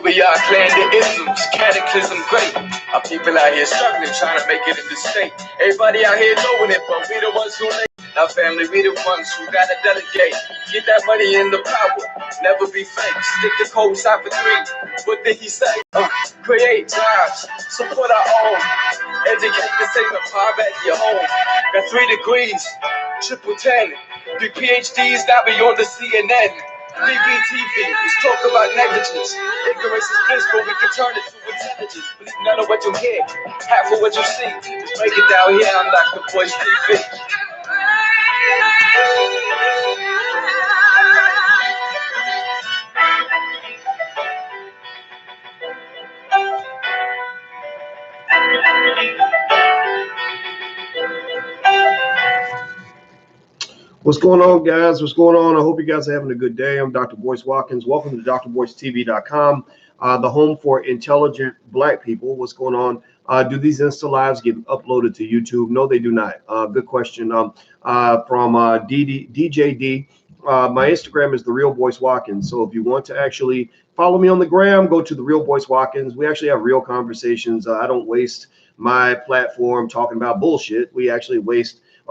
We are clan the isms, cataclysm great. Our people out here struggling, trying to make it in the state. Everybody out here knowing it, but we the ones who late. Our family, we the ones who gotta delegate. Get that money in the power, never be fake. Stick the code, stop for 3. What did he say? Create jobs, support our own. Educate the same power at your home. Got 3 degrees, triple 10. 3 PhDs, now be on the CNN. BBTV, let's talk about negligence. Ignorance is bliss, but we can turn it to intelligence. Believe none of what you hear, half of what you see. Let's break it down here, I'm Dr. Boyce TV. What's going on, guys? What's going on? I hope you guys are having a good day. I'm Dr. Boyce Watkins. Welcome to drboycetv.com, the home for intelligent Black people. What's going on? Do these Insta Lives get uploaded to YouTube? No, they do not. Good question. From DJD. My Instagram is The Real Boyce Watkins. So if you want to actually follow me on the gram, go to The Real Boyce Watkins. We actually have real conversations. I don't waste my platform talking about bullshit. We actually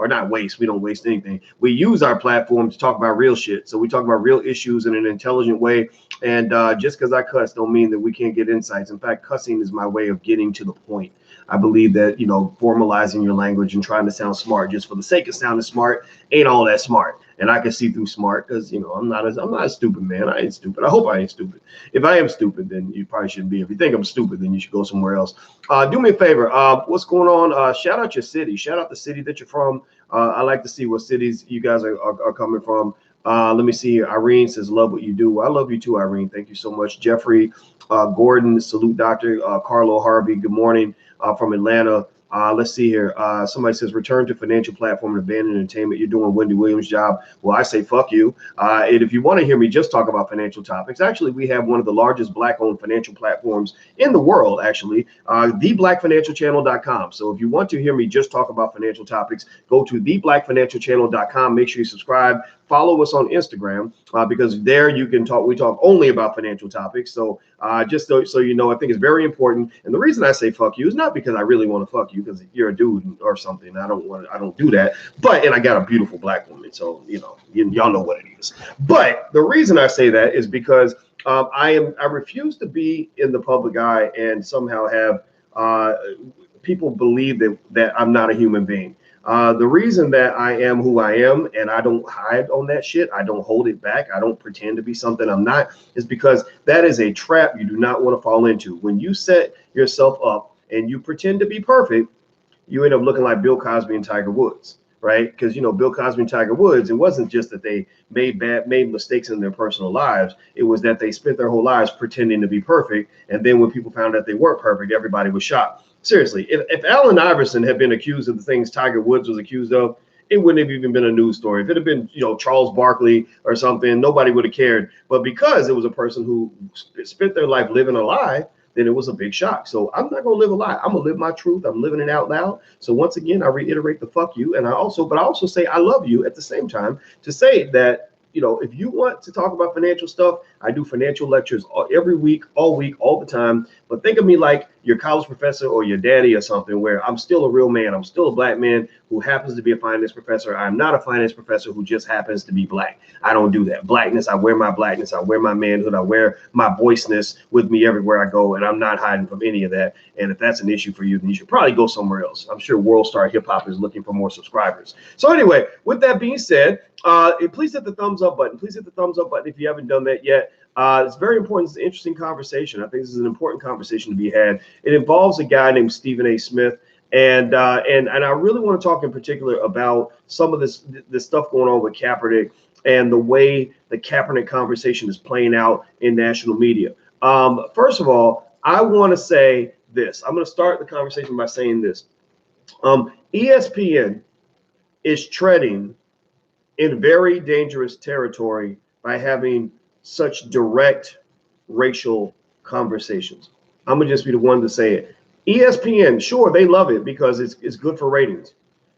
not waste, we don't waste anything. We use our platform to talk about real shit. So we talk about real issues in an intelligent way. And just because I cuss don't mean that we can't get insights. In fact, cussing is my way of getting to the point. I believe that, formalizing your language and trying to sound smart just for the sake of sounding smart ain't all that smart. And I can see through smart because, I'm not a stupid man. I ain't stupid. I hope I ain't stupid. If I am stupid, then you probably shouldn't be. If you think I'm stupid, then you should go somewhere else. Do me a favor. What's going on? Shout out your city. Shout out the city that you're from. I like to see what cities you guys are coming from. Let me see here. Irene says, love what you do. Well, I love you too, Irene. Thank you so much. Jeffrey Gordon, salute Dr. Carlo Harvey. Good morning from Atlanta. Let's see here. Somebody says, return to financial platform and abandon entertainment. You're doing Wendy Williams' job. Well, I say, fuck you. And if you want to hear me just talk about financial topics, actually, we have one of the largest Black-owned financial platforms in the world, actually, theblackfinancialchannel.com. So if you want to hear me just talk about financial topics, go to theblackfinancialchannel.com. Make sure you subscribe. Follow us on Instagram because there you can talk. We talk only about financial topics. So just so you know, I think it's very important. And the reason I say fuck you is not because I really want to fuck you because you're a dude or something. I don't do that. And I got a beautiful Black woman. So, y'all know what it is. But the reason I say that is because I refuse to be in the public eye and somehow have people believe that I'm not a human being. The reason that I am who I am and I don't hide on that shit, I don't hold it back, I don't pretend to be something I'm not, is because that is a trap you do not want to fall into. When you set yourself up and you pretend to be perfect, you end up looking like Bill Cosby and Tiger Woods, right? Because, Bill Cosby and Tiger Woods, it wasn't just that they made mistakes in their personal lives. It was that they spent their whole lives pretending to be perfect. And then when people found out they weren't perfect, everybody was shocked. Seriously, if Allen Iverson had been accused of the things Tiger Woods was accused of, it wouldn't have even been a news story. If it had been, Charles Barkley or something, nobody would have cared. But because it was a person who spent their life living a lie, then it was a big shock. So I'm not going to live a lie. I'm going to live my truth. I'm living it out loud. So once again, I reiterate the fuck you. And I also say I love you at the same time to say that, if you want to talk about financial stuff, I do financial lectures every week, all the time. But think of me like your college professor or your daddy or something, where I'm still a real man. I'm still a Black man who happens to be a finance professor. I'm not a finance professor who just happens to be Black. I don't do that. Blackness, I wear my blackness. I wear my manhood. I wear my Boyceness with me everywhere I go. And I'm not hiding from any of that. And if that's an issue for you, then you should probably go somewhere else. I'm sure World Star Hip Hop is looking for more subscribers. So anyway, with that being said, please hit the thumbs up button. Please hit the thumbs up button if you haven't done that yet. It's very important. It's an interesting conversation. I think this is an important conversation to be had. It involves a guy named Stephen A. Smith. And I really want to talk in particular about some of this stuff going on with Kaepernick and the way the Kaepernick conversation is playing out in national media. First of all, I want to say this. I'm going to start the conversation by saying this. ESPN is treading in very dangerous territory by having such direct racial conversations. I'm going to just be the one to say it. ESPN, sure, they love it because it's good for ratings.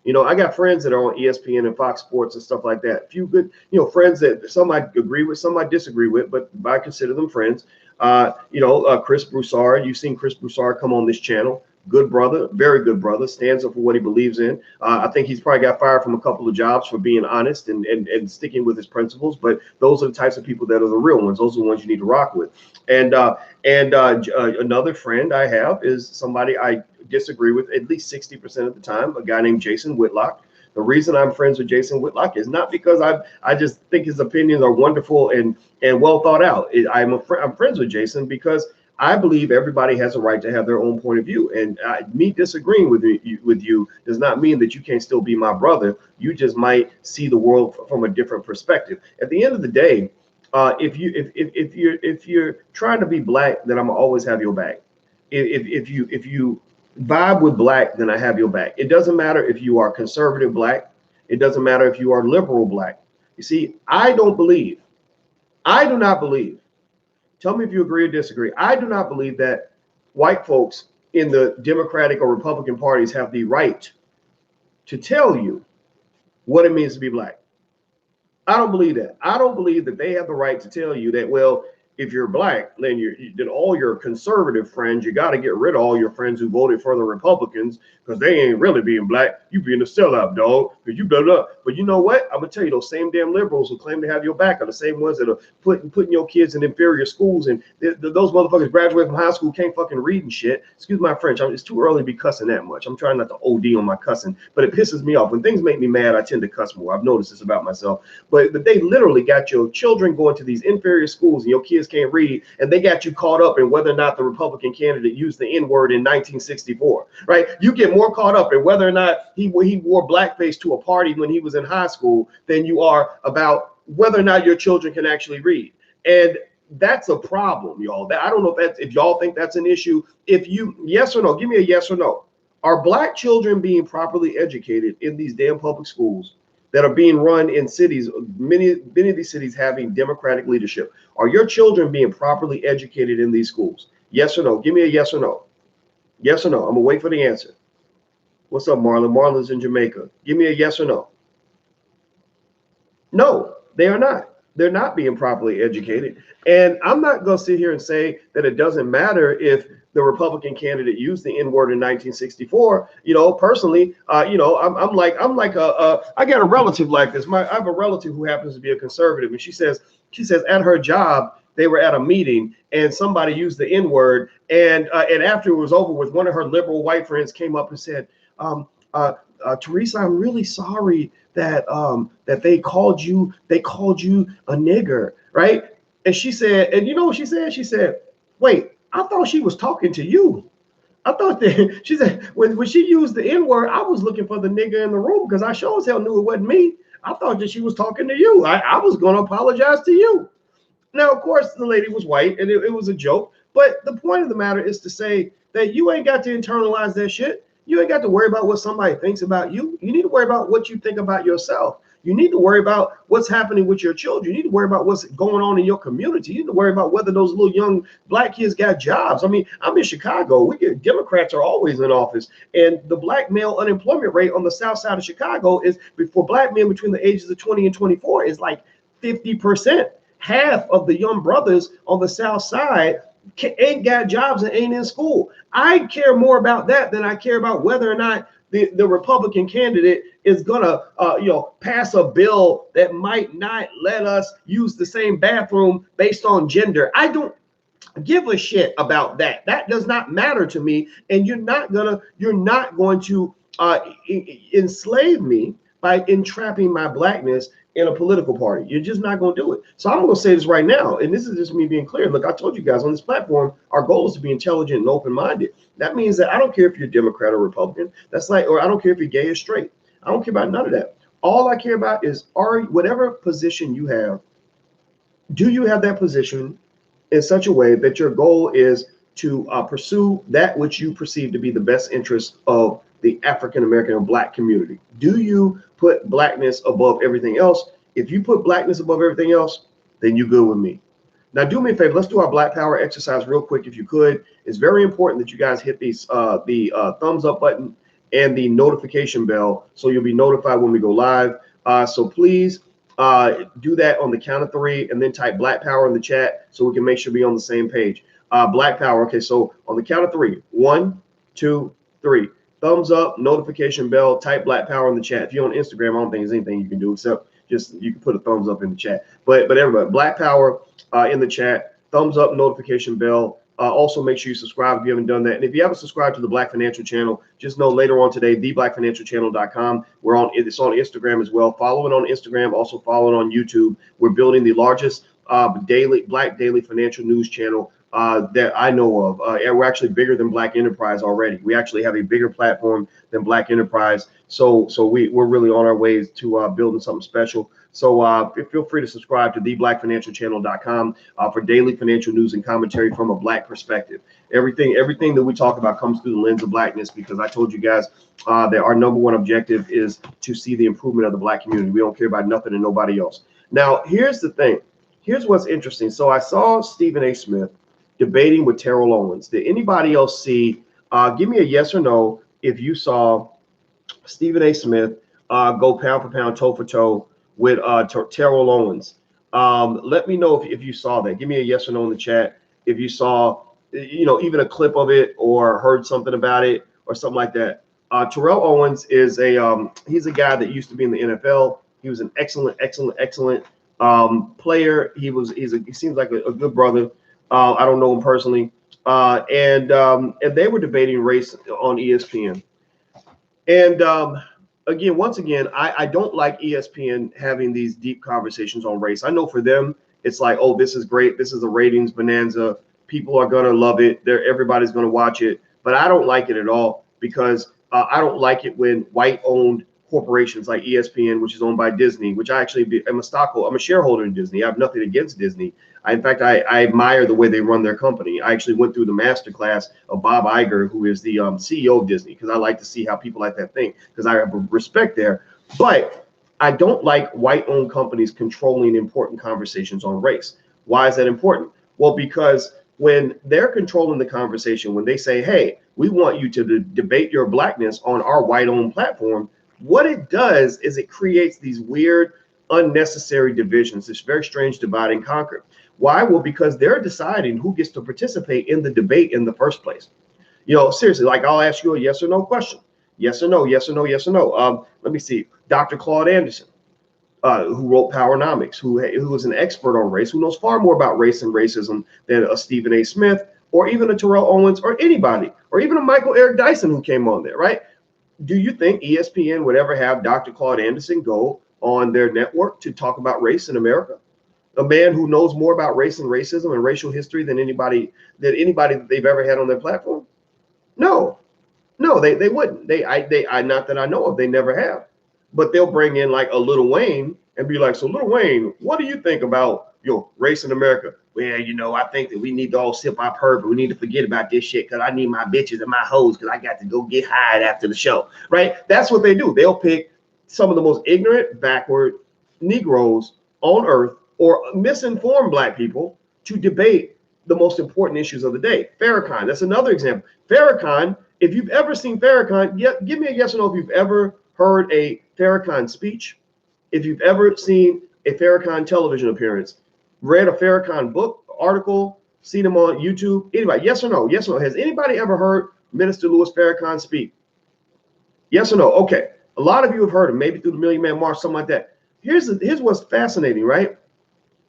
I got friends that are on ESPN and Fox Sports and stuff like that. A few good, friends that some I agree with, some I disagree with, but I consider them friends. Chris Broussard. You've seen Chris Broussard come on this channel. Good brother, very good brother, stands up for what he believes in. I think he's probably got fired from a couple of jobs for being honest and sticking with his principles. But those are the types of people that are the real ones. Those are the ones you need to rock with. And another friend I have is somebody I disagree with at least 60% of the time, a guy named Jason Whitlock. The reason I'm friends with Jason Whitlock is not because I just think his opinions are wonderful and well thought out. I'm friends with Jason because I believe everybody has a right to have their own point of view, and me disagreeing with you does not mean that you can't still be my brother. You just might see the world from a different perspective. At the end of the day, if you're trying to be black, then I'm gonna always have your back. If you vibe with black, then I have your back. It doesn't matter if you are conservative black. It doesn't matter if you are liberal black. You see, I do not believe. Tell me if you agree or disagree. I do not believe that white folks in the Democratic or Republican parties have the right to tell you what it means to be black. I don't believe that. I don't believe that they have the right to tell you that, well, if you're black, then all your conservative friends, you got to get rid of all your friends who voted for the Republicans because they ain't really being black. You being a sellout, dog, because you blah, blah. But you know what? I'm going to tell you, those same damn liberals who claim to have your back are the same ones that are putting your kids in inferior schools. And those motherfuckers graduate from high school, can't fucking read and shit. Excuse my French. It's too early to be cussing that much. I'm trying not to OD on my cussing, but it pisses me off. When things make me mad, I tend to cuss more. I've noticed this about myself. But they literally got your children going to these inferior schools and your kids can't read, and they got you caught up in whether or not the Republican candidate used the N-word in 1964, right? You get more caught up in whether or not he wore blackface to a party when he was in high school than you are about whether or not your children can actually read. And that's a problem, y'all. I don't know if y'all think that's an issue. If you, yes or no, give me a yes or no. Are black children being properly educated in these damn public schools that are being run in cities, many of these cities having Democratic leadership? Are your children being properly educated in these schools? Yes or no? Give me a yes or no. Yes or no? I'm gonna wait for the answer. What's up, Marlon? Marlon's in Jamaica. Give me a yes or no. No, they are not. They're not being properly educated. And I'm not gonna sit here and say that it doesn't matter if the Republican candidate used the N-word in 1964. Personally, I got a relative like this. I have a relative who happens to be a conservative, and she says at her job they were at a meeting and somebody used the N-word, and after it was over with, one of her liberal white friends came up and said, Teresa, I'm really sorry that they called you a nigger, right? And she said, and you know what she said? She said, wait, I thought she was talking to you. I thought that she said when she used the N-word, I was looking for the nigga in the room because I sure as hell knew it wasn't me. I thought that she was talking to you. I was going to apologize to you. Now, of course, the lady was white and it was a joke. But the point of the matter is to say that you ain't got to internalize that shit. You ain't got to worry about what somebody thinks about you. You need to worry about what you think about yourself. You need to worry about what's happening with your children. You need to worry about what's going on in your community. You need to worry about whether those little young black kids got jobs. I mean, I'm in Chicago. Democrats are always in office. And the black male unemployment rate on the south side of Chicago is, for black men between the ages of 20 and 24, is like 50%. Half of the young brothers on the south side ain't got jobs and ain't in school. I care more about that than I care about whether or not the Republican candidate is gonna pass a bill that might not let us use the same bathroom based on gender. I don't give a shit about that. That does not matter to me. And you're not going to enslave me by entrapping my blackness in a political party. You're just not going to do it. So I'm going to say this right now, and this is just me being clear. Look, I told you guys on this platform, our goal is to be intelligent and open-minded. That means that I don't care if you're Democrat or Republican. Or I don't care if you're gay or straight. I don't care about none of that. All I care about is whatever position you have, do you have that position in such a way that your goal is to pursue that which you perceive to be the best interest of the African American or black community? Do you put blackness above everything else? If you put blackness above everything else, then you good with me. Now do me a favor. Let's do our Black Power exercise real quick, if you could. It's very important that you guys hit the thumbs up button and the notification bell so you'll be notified when we go live. So please do that on the count of 3 and then type Black Power in the chat so we can make sure we're on the same page. Black Power. Okay, so on the count of 3, 1, 2, 3. Thumbs up, notification bell, type Black Power in the chat. If you're on Instagram, I don't think there's anything you can do except just you can put a thumbs up in the chat. But everybody, Black Power in the chat, thumbs up, notification bell. Also, make sure you subscribe if you haven't done that. And if you haven't subscribed to the Black Financial Channel, just know later on today, theblackfinancialchannel.com. It's on Instagram as well. Follow it on Instagram. Also follow it on YouTube. We're building the largest Black daily financial news channel that I know of. And we're actually bigger than Black Enterprise already. We actually have a bigger platform than Black Enterprise. So we're really on our way to building something special. So feel free to subscribe to theblackfinancialchannel.com for daily financial news and commentary from a Black perspective. Everything that we talk about comes through the lens of Blackness, because I told you guys that our number one objective is to see the improvement of the Black community. We don't care about nothing and nobody else. Now, here's the thing. Here's what's interesting. So I saw Stephen A. Smith debating with Terrell Owens. Did anybody else see? Give me a yes or no if you saw Stephen A. Smith go pound for pound, toe for toe with Terrell Owens. Let me know if you saw that. Give me a yes or no in the chat if you saw, even a clip of it or heard something about it or something like that. Terrell Owens is he's a guy that used to be in the NFL. He was an excellent player. He seems like a good brother. I don't know him personally. And they were debating race on ESPN. And once again, I don't like ESPN having these deep conversations on race. I know for them, it's like, oh, this is great. This is a ratings bonanza. People are going to love it. Everybody's going to watch it. But I don't like it at all, because I don't like it when white-owned corporations like ESPN, which is owned by Disney, which I actually am I'm a shareholder in Disney. I have nothing against Disney. In fact, I admire the way they run their company. I actually went through the masterclass of Bob Iger, who is the CEO of Disney, because I like to see how people like that think, because I have respect there. But I don't like white-owned companies controlling important conversations on race. Why is that important? Well, because when they're controlling the conversation, when they say, hey, we want you to debate your Blackness on our white-owned platform, what it does is it creates these weird, unnecessary divisions, this very strange divide and conquer. Why? Well, because they're deciding who gets to participate in the debate in the first place. Seriously, like I'll ask you a yes or no question. Yes or no, yes or no, yes or no. Let me see. Dr. Claude Anderson, who wrote Powernomics, who is an expert on race, who knows far more about race and racism than a Stephen A. Smith or even a Terrell Owens or anybody, or even a Michael Eric Dyson who came on there, right? Do you think ESPN would ever have Dr. Claude Anderson go on their network to talk about race in America? A man who knows more about race and racism and racial history than anybody that they've ever had on their platform? No, they wouldn't. I not that I know of, they never have. But they'll bring in like a Lil Wayne and be like, so Lil Wayne, what do you think about race in America? Well, I think that we need to all sip our purple. We need to forget about this shit, because I need my bitches and my hoes, because I got to go get high after the show, right? That's what they do. They'll pick some of the most ignorant, backward Negroes on earth or misinformed Black people to debate the most important issues of the day. Farrakhan, that's another example. Farrakhan, if you've ever seen Farrakhan, give me a yes or no if you've ever heard a Farrakhan speech, if you've ever seen a Farrakhan television appearance, read a Farrakhan book, article, seen him on YouTube. Anybody? Yes or no? Yes or no? Has anybody ever heard Minister Louis Farrakhan speak? Yes or no? Okay. A lot of you have heard him, maybe through the Million Man March, something like that. Here's what's fascinating, right?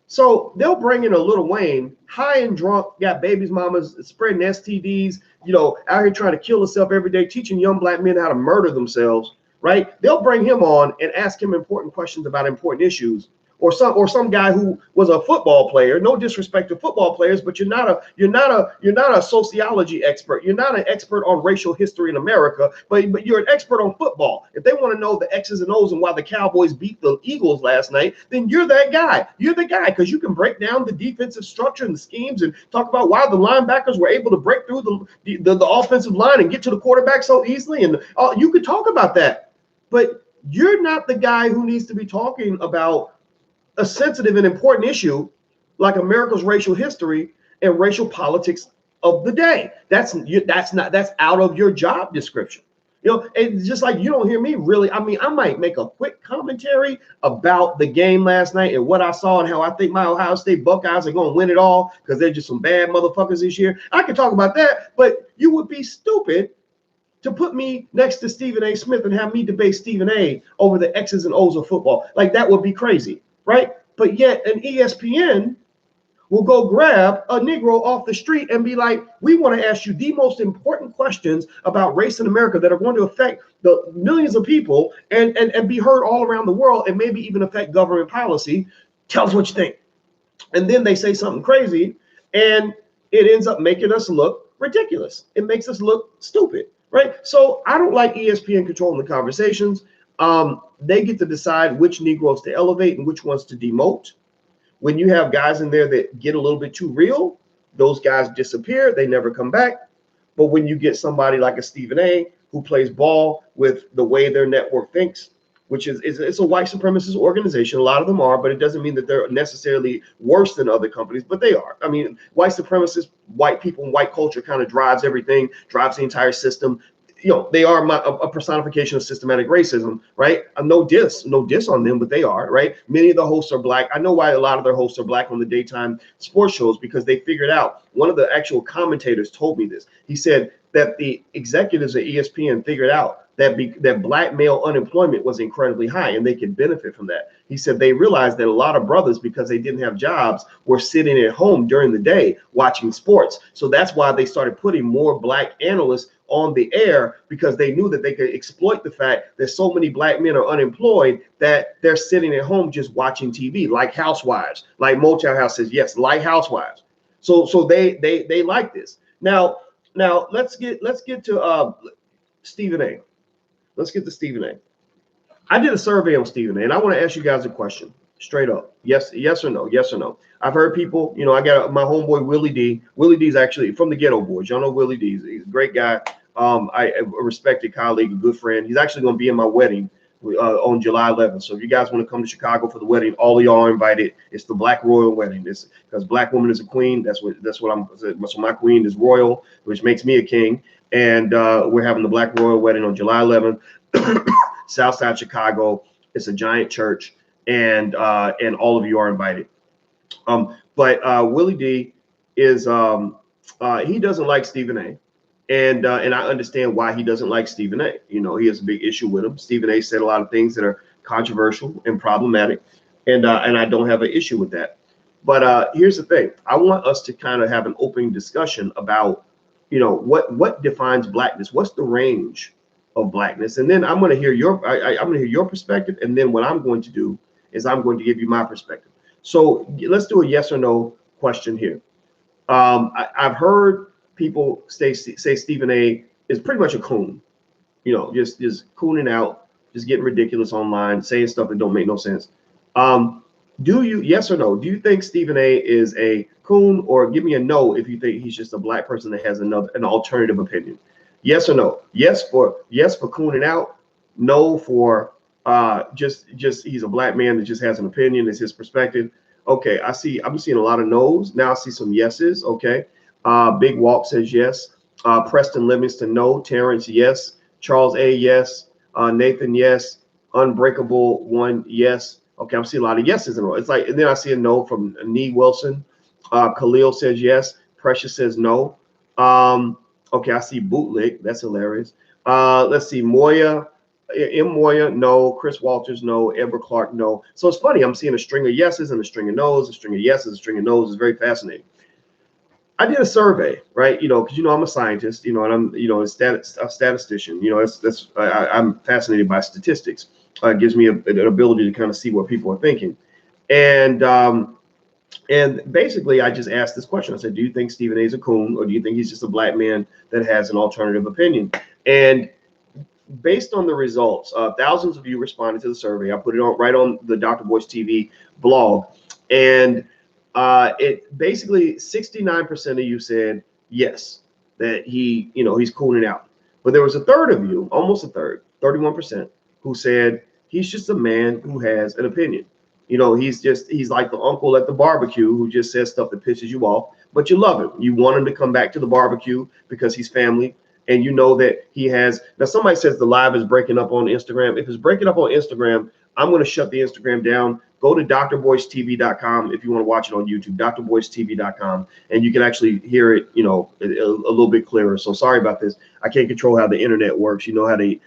So they'll bring in a Lil Wayne, high and drunk, got babies, mamas, spreading STDs, out here trying to kill himself every day, teaching young Black men how to murder themselves, right? They'll bring him on and ask him important questions about important issues. Or some guy who was a football player. No disrespect to football players, but you're not a sociology expert. You're not an expert on racial history in America, but you're an expert on football. If they want to know the X's and O's and why the Cowboys beat the Eagles last night, then you're that guy. You're the guy, because you can break down the defensive structure and the schemes and talk about why the linebackers were able to break through the offensive line and get to the quarterback so easily. And you could talk about that, but you're not the guy who needs to be talking about a sensitive and important issue like America's racial history and racial politics of the day. That's out of your job description. You know, it's just like you don't hear me really. I mean, I might make a quick commentary about the game last night and what I saw and how I think my Ohio State Buckeyes are going to win it all because they're just some bad motherfuckers this year. I could talk about that, but you would be stupid to put me next to Stephen A. Smith and have me debate Stephen A. over the X's and O's of football. Like, that would be crazy, right? But yet an ESPN will go grab a Negro off the street and be like, we want to ask you the most important questions about race in America that are going to affect the millions of people and be heard all around the world and maybe even affect government policy. Tell us what you think. And then they say something crazy and it ends up making us look ridiculous. It makes us look stupid, right? So I don't like ESPN controlling the conversations. They get to decide which Negroes to elevate and which ones to demote. When you have guys in there that get a little bit too real, those guys disappear. They never come back. But when you get somebody like a Stephen A. who plays ball with the way their network thinks, which is it's a white supremacist organization. A lot of them are, but it doesn't mean that they're necessarily worse than other companies, but they are. I mean, white supremacists, white people, and white culture kind of drives everything, drives the entire system. You know, they are a personification of systematic racism, right? No diss on them, but they are, right? Many of the hosts are black. I know why a lot of their hosts are black on the daytime sports shows, because they figured out, one of the actual commentators told me this. He said that the executives at ESPN figured out that black male unemployment was incredibly high and they could benefit from that. He said they realized that a lot of brothers, because they didn't have jobs, were sitting at home during the day watching sports. So that's why they started putting more black analysts on the air, because they knew that they could exploit the fact that so many black men are unemployed that they're sitting at home just watching TV, like Housewives, like Motel House says, yes, like Housewives. So they like this. Now let's get to Stephen A. Let's get to Stephen A. I did a survey on Stephen A. and I want to ask you guys a question, straight up. Yes or no? Yes or no? I've heard people, you know, I got my homeboy Willie D. Willie D is actually from the Ghetto Boys. Y'all know Willie D. He's a great guy. A respected colleague, a good friend. He's actually going to be in my wedding on July 11th. So if you guys want to come to Chicago for the wedding, all of y'all are invited. It's the Black Royal Wedding. It's because Black woman is a queen. That's what I'm. So my queen is royal, which makes me a king. And we're having the Black Royal Wedding on July 11th, Southside Chicago. It's a giant church, and all of you are invited. But Willie D is he doesn't like Stephen A. And I understand why he doesn't like Stephen A. You know, he has a big issue with him. Stephen A. said a lot of things that are controversial and problematic, and I don't have an issue with that. But here's the thing: I want us to kind of have an open discussion about, you know, what defines blackness. What's the range of blackness? And then I'm going to hear your perspective. And then what I'm going to do is I'm going to give you my perspective. So let's do a yes or no question here. I've heard people say Stephen A. is pretty much a coon, you know, just cooning out, just getting ridiculous online, saying stuff that don't make no sense. Do you, yes or no, do you think Stephen A. is a coon, or give me a no if you think he's just a black person that has an alternative opinion? Yes or no? Yes for cooning out, no for just he's a black man that just has an opinion, it's his perspective. Okay, I'm seeing a lot of no's. Now I see some yeses. Okay. Big Walk says yes. Preston Livingston, no. Terrence, yes. Charles A, yes. Nathan, yes. Unbreakable one, yes. Okay, I'm seeing a lot of yeses in a row. It's like, and then I see a no from Nee Wilson. Khalil says yes. Precious says no. Okay, I see Bootleg. That's hilarious. Let's see, Moya. Moya, no. Chris Walters, no. Edward Clark, no. So it's funny. I'm seeing a string of yeses and a string of no's, a string of yeses, a string of no's. It's very fascinating. I did a survey, right? You know, because you know I'm a scientist, you know, and I'm, you know, a statistician. You know, I'm fascinated by statistics. It gives me an ability to kind of see what people are thinking, and basically I just asked this question. I said, do you think Stephen A. is a coon, or do you think he's just a black man that has an alternative opinion? And based on the results, thousands of you responded to the survey. I put it right on the Dr. Boyce TV blog, and it basically 69% of you said yes, that he, you know, he's cooning out. But there was a third of you, almost a third, 31%, who said he's just a man who has an opinion. You know, he's like the uncle at the barbecue who just says stuff that pisses you off, but you love him. You want him to come back to the barbecue because he's family. and you know that he has. Now somebody says the live is breaking up on Instagram. If it's breaking up on Instagram, I'm going to shut the Instagram down. Go to drboycetv.com if you want to watch it on YouTube, drboycetv.com, and you can actually hear it, you know, a little bit clearer. So sorry about this. I can't control how the internet works. You know how they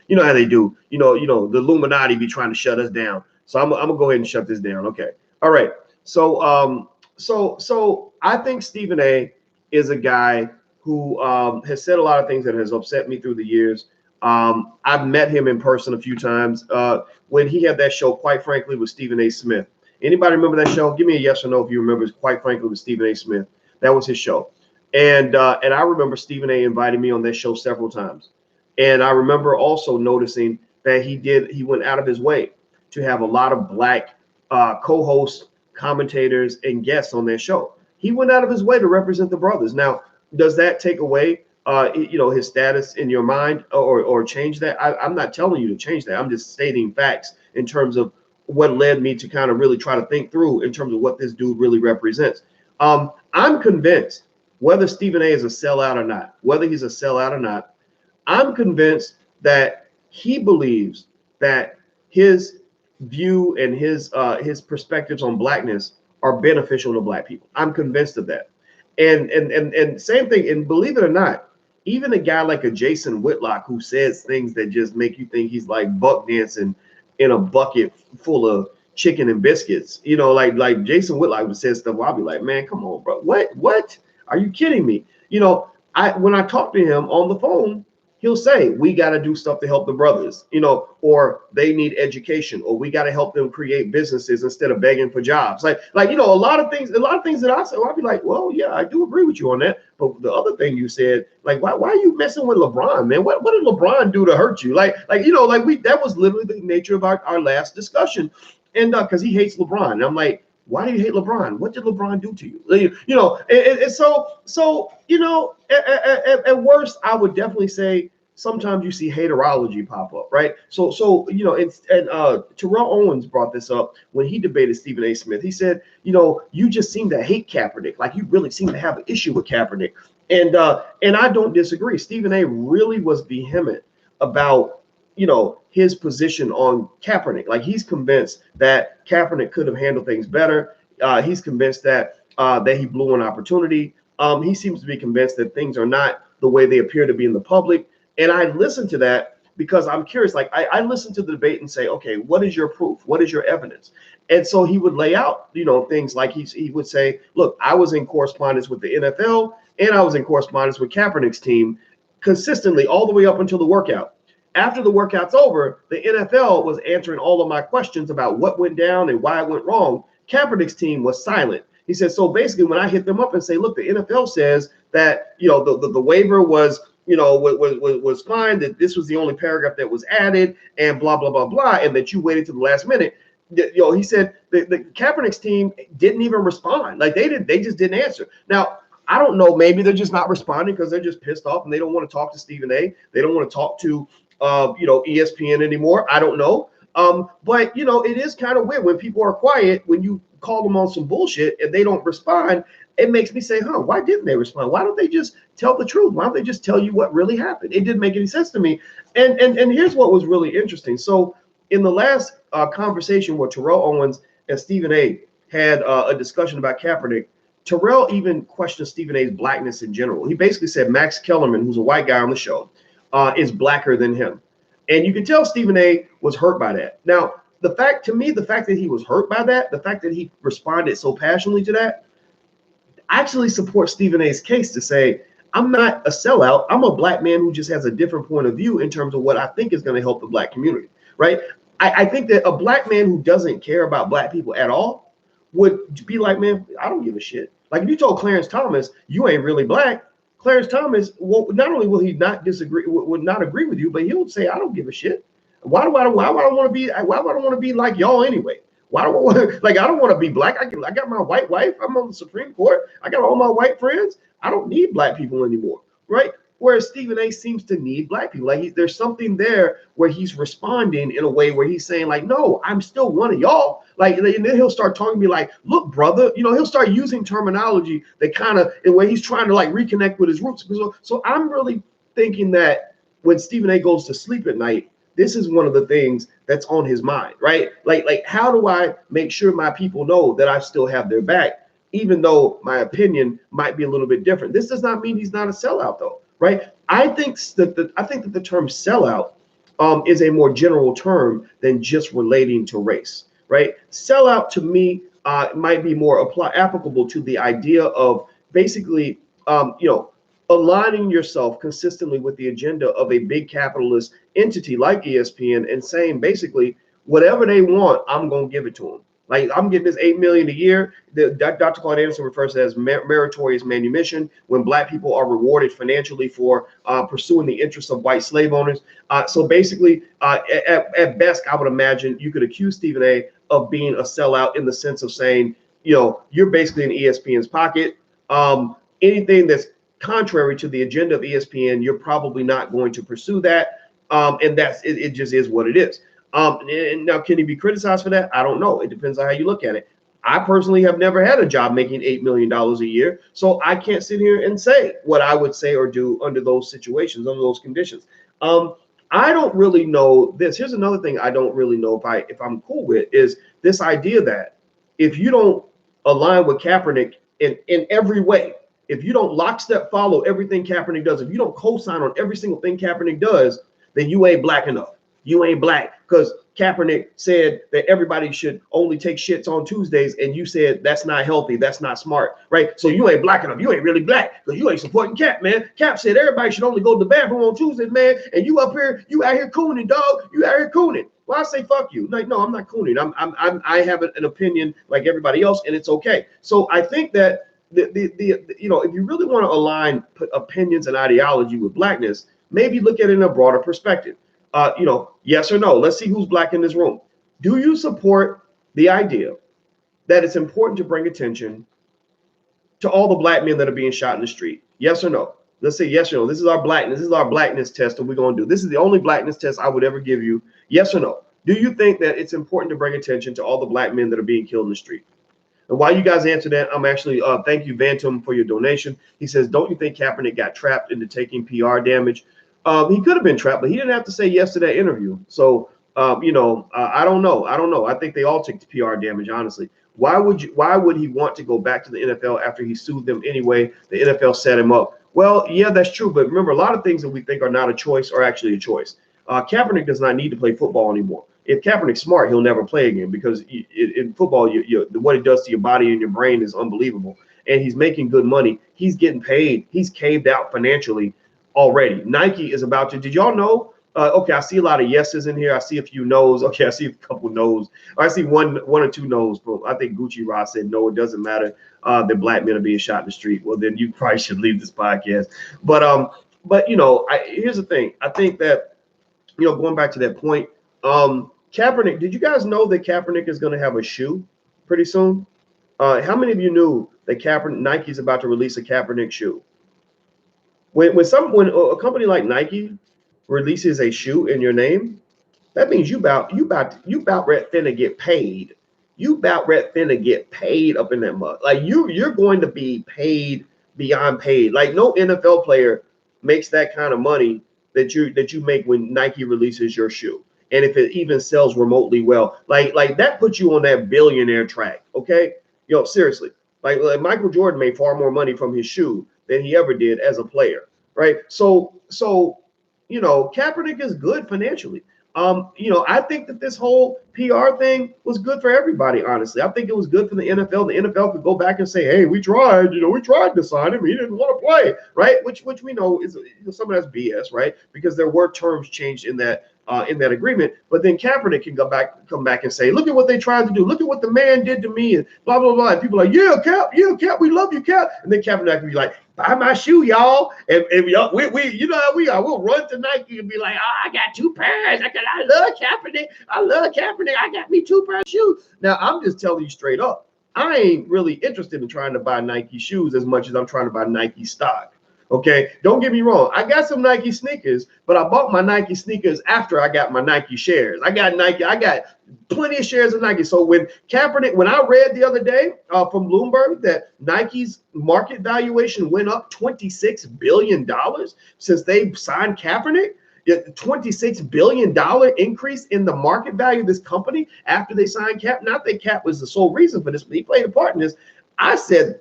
do. You know the Illuminati be trying to shut us down. So I'm gonna go ahead and shut this down. Okay. All right. So so I think Stephen A is a guy who has said a lot of things that has upset me through the years. I've met him in person a few times. When he had that show, Quite Frankly, with Stephen A. Smith. Anybody remember that show? Give me a yes or no if you remember. Quite Frankly, with Stephen A. Smith. That was his show. And I remember Stephen A. inviting me on that show several times. And I remember also noticing that he went out of his way to have a lot of black co-hosts, commentators, and guests on that show. He went out of his way to represent the brothers. Now, does that take away his status in your mind or change that? I'm not telling you to change that. I'm just stating facts in terms of what led me to kind of really try to think through in terms of what this dude really represents. I'm convinced, whether Stephen A is a sellout or not, I'm convinced that he believes that his view and his perspectives on blackness are beneficial to black people. I'm convinced of that. And same thing, and believe it or not, even a guy like a Jason Whitlock who says things that just make you think he's like buck dancing in a bucket full of chicken and biscuits, like Jason Whitlock would say stuff where I'll be like, man, come on, bro. What? Are you kidding me? When I talk to him on the phone, he'll say, we got to do stuff to help the brothers, or they need education, or we got to help them create businesses instead of begging for jobs. Like, a lot of things that I say, I'll be like, well, yeah, I do agree with you on that. But the other thing you said, like, why are you messing with LeBron, man? What did LeBron do to hurt you? That was literally the nature of our last discussion. And because he hates LeBron. And I'm like, why do you hate LeBron? What did LeBron do to you? At worst, I would definitely say sometimes you see haterology pop up, right? So Terrell Owens brought this up when he debated Stephen A. Smith. He said, you just seem to hate Kaepernick, like you really seem to have an issue with Kaepernick, and I don't disagree. Stephen A. really was vehement about his position on Kaepernick. Like, he's convinced that Kaepernick could have handled things better. He's convinced that he blew an opportunity. He seems to be convinced that things are not the way they appear to be in the public. And I listen to that because I'm curious. Like, I listen to the debate and say, okay, what is your proof? What is your evidence? And so he would lay out, things like he would say, look, I was in correspondence with the NFL and I was in correspondence with Kaepernick's team consistently all the way up until the workout. After the workout's over, the NFL was answering all of my questions about what went down and why it went wrong. Kaepernick's team was silent. He said, so basically, when I hit them up and say, look, the NFL says that, the waiver was, was fine, that this was the only paragraph that was added and blah, blah, blah, blah, and that you waited to the last minute. He said the Kaepernick's team didn't even respond. Like, they just didn't answer. Now, I don't know, maybe they're just not responding because they're just pissed off and they don't want to talk to Stephen A. They don't want to talk to ESPN anymore. I don't know. But it is kind of weird when people are quiet, when you call them on some bullshit and they don't respond. It makes me say, why didn't they respond? Why don't they just tell the truth? Why don't they just tell you what really happened? It didn't make any sense to me. And here's what was really interesting. So in the last conversation where Terrell Owens and Stephen A. had a discussion about Kaepernick, Terrell even questioned Stephen A.'s blackness in general. He basically said Max Kellerman, who's a white guy on the show, is blacker than him. And you can tell Stephen A. was hurt by that. Now, the fact that he was hurt by that, the fact that he responded so passionately to that, actually supports Stephen A.'s case to say, I'm not a sellout. I'm a black man who just has a different point of view in terms of what I think is going to help the black community, right? I think that a black man who doesn't care about black people at all would be like, man, I don't give a shit. Like, if you told Clarence Thomas, you ain't really black, Clarence Thomas, not only will he not would not agree with you, but he would say, I don't give a shit. Why would I want to be like y'all anyway? Why do I want to, I don't want to be black. I got my white wife. I'm on the Supreme Court. I got all my white friends. I don't need black people anymore, right? Whereas Stephen A. seems to need black people. Like, there's something there where he's responding in a way where he's saying, like, no, I'm still one of y'all. Like, and then he'll start talking to me like, look, brother, he'll start using terminology that kind of, in where he's trying to like reconnect with his roots. So I'm really thinking that when Stephen A goes to sleep at night, this is one of the things that's on his mind, right? Like how do I make sure my people know that I still have their back, even though my opinion might be a little bit different? This does not mean he's not a sellout, though, right? I think that the term sellout is a more general term than just relating to race, right? Sellout to me might be more applicable to the idea of basically, aligning yourself consistently with the agenda of a big capitalist entity like ESPN and saying basically whatever they want, I'm going to give it to them. Like I'm getting this $8 million a year. Dr. Claude Anderson refers to it as meritorious manumission, when Black people are rewarded financially for pursuing the interests of white slave owners. So basically, at best, I would imagine you could accuse Stephen A of being a sellout in the sense of saying, you're basically in ESPN's pocket. Anything that's contrary to the agenda of ESPN, you're probably not going to pursue that. And that's it. It just is what it is. And now, can he be criticized for that? I don't know. It depends on how you look at it. I personally have never had a job making $8 million a year, so I can't sit here and say what I would say or do under those situations, under those conditions. I don't really know this. Here's another thing I don't really know if I'm cool with is this idea that if you don't align with Kaepernick in every way, if you don't lockstep follow everything Kaepernick does, if you don't co-sign on every single thing Kaepernick does, then you ain't Black enough. You ain't Black because Kaepernick said that everybody should only take shits on Tuesdays, and you said that's not healthy, that's not smart, right? So you ain't Black enough. You ain't really Black because you ain't supporting Cap, man. Cap said everybody should only go to the bathroom on Tuesdays, man. And you up here, you out here cooning, dog. You out here cooning. Well, I say fuck you. Like, no, I'm not cooning. I have an opinion like everybody else, and it's okay. So I think that if you really want to align opinions and ideology with Blackness, maybe look at it in a broader perspective. Yes or no? Let's see who's Black in this room. Do you support the idea that it's important to bring attention to all the Black men that are being shot in the street? Yes or no? Let's say yes or no. This is our Blackness. This is our Blackness test that we're going to do. This is the only Blackness test I would ever give you. Yes or no? Do you think that it's important to bring attention to all the Black men that are being killed in the street? And while you guys answer that, I'm actually thank you, Bantam, for your donation. He says, don't you think Kaepernick got trapped into taking PR damage? He could have been trapped, but he didn't have to say yes to that interview. So, I don't know. I think they all took the PR damage, honestly. Why would he want to go back to the NFL after he sued them anyway? The NFL set him up. Well, yeah, that's true. But remember, a lot of things that we think are not a choice are actually a choice. Kaepernick does not need to play football anymore. If Kaepernick's smart, he'll never play again because in football, what it does to your body and your brain is unbelievable. And he's making good money. He's getting paid. He's caved out financially already. Nike is about to. Did y'all know? Okay, I see a lot of yeses in here. I see a few no's. Okay, I see a couple no's. I see one or two no's. But I think Gucci Ross said no. It doesn't matter that Black men are being shot in the street. Well, then you probably should leave this podcast. But here's the thing. I think that going back to that point, Kaepernick. Did you guys know that Kaepernick is going to have a shoe pretty soon? How many of you knew that Nike's about to release a Kaepernick shoe? When a company like Nike releases a shoe in your name, that means you about finna get paid. You about finna get paid up in that mug. Like you're going to be paid beyond paid. Like no NFL player makes that kind of money that you make when Nike releases your shoe. And if it even sells remotely well, like that puts you on that billionaire track. Okay, seriously. Like Michael Jordan made far more money from his shoe than he ever did as a player, right? So Kaepernick is good financially. I think that this whole PR thing was good for everybody, honestly. I think it was good for the NFL. The NFL could go back and say, hey, we tried to sign him. He didn't want to play, right? Which we know is some of that's BS, right? Because there were terms changed in that agreement. But then Kaepernick can come back and say, look at what they tried to do. Look at what the man did to me, and blah, blah, blah. And people are like, yeah, Cap, we love you, Cap. And then Kaepernick can be like, buy my shoe, y'all. And y'all, we you know how we are. We'll run to Nike and be like, oh, I got 2 pairs. I love Kaepernick. I got me 2 pairs of shoes. Now, I'm just telling you straight up, I ain't really interested in trying to buy Nike shoes as much as I'm trying to buy Nike stock. Okay, don't get me wrong. I got some Nike sneakers, but I bought my Nike sneakers after I got my Nike shares. I got plenty of shares of Nike. So when I read the other day from Bloomberg that Nike's market valuation went up $26 billion since they signed Kaepernick, $26 billion increase in the market value of this company after they signed Cap. Not that Cap was the sole reason for this, but he played a part in this. I said,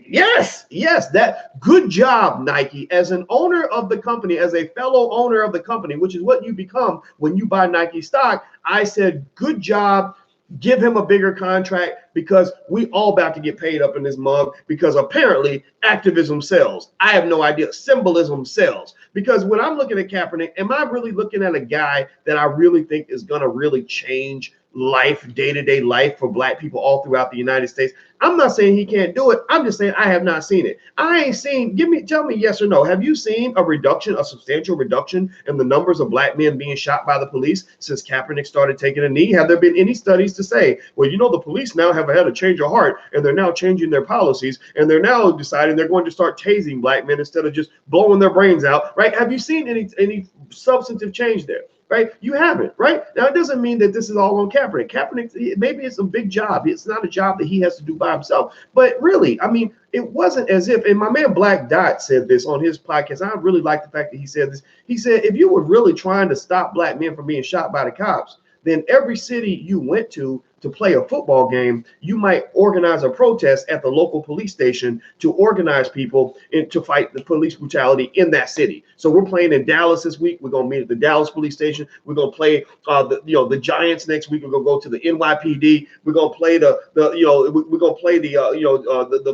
yes, that good job, Nike, as an owner of the company, as a fellow owner of the company, which is what you become when you buy Nike stock. I said, good job. Give him a bigger contract because we all about to get paid up in this mug because apparently activism sells. I have no idea. Symbolism sells. Because when I'm looking at Kaepernick, am I really looking at a guy that I really think is going to really change life, day-to-day life for black people all throughout the United States? I'm not saying he can't do it. I'm just saying I have not seen it. I ain't seen, tell me yes or no. Have you seen a substantial reduction in the numbers of black men being shot by the police since Kaepernick started taking a knee? Have there been any studies to say, well, the police now have had a change of heart and they're now changing their policies and they're now deciding they're going to start tasing black men instead of just blowing their brains out, right? Have you seen any substantive change there? Right? You haven't, right? Now, it doesn't mean that this is all on Kaepernick. Kaepernick, maybe it's a big job. It's not a job that he has to do by himself. But really, I mean, it wasn't as if, and my man Black Dot said this on his podcast. I really like the fact that he said this. He said, if you were really trying to stop black men from being shot by the cops, then every city you went to play a football game, you might organize a protest at the local police station to organize people to fight the police brutality in that city. So we're playing in Dallas this week. We're gonna meet at the Dallas police station. We're gonna play the Giants next week. We're gonna go to the NYPD. We're gonna play the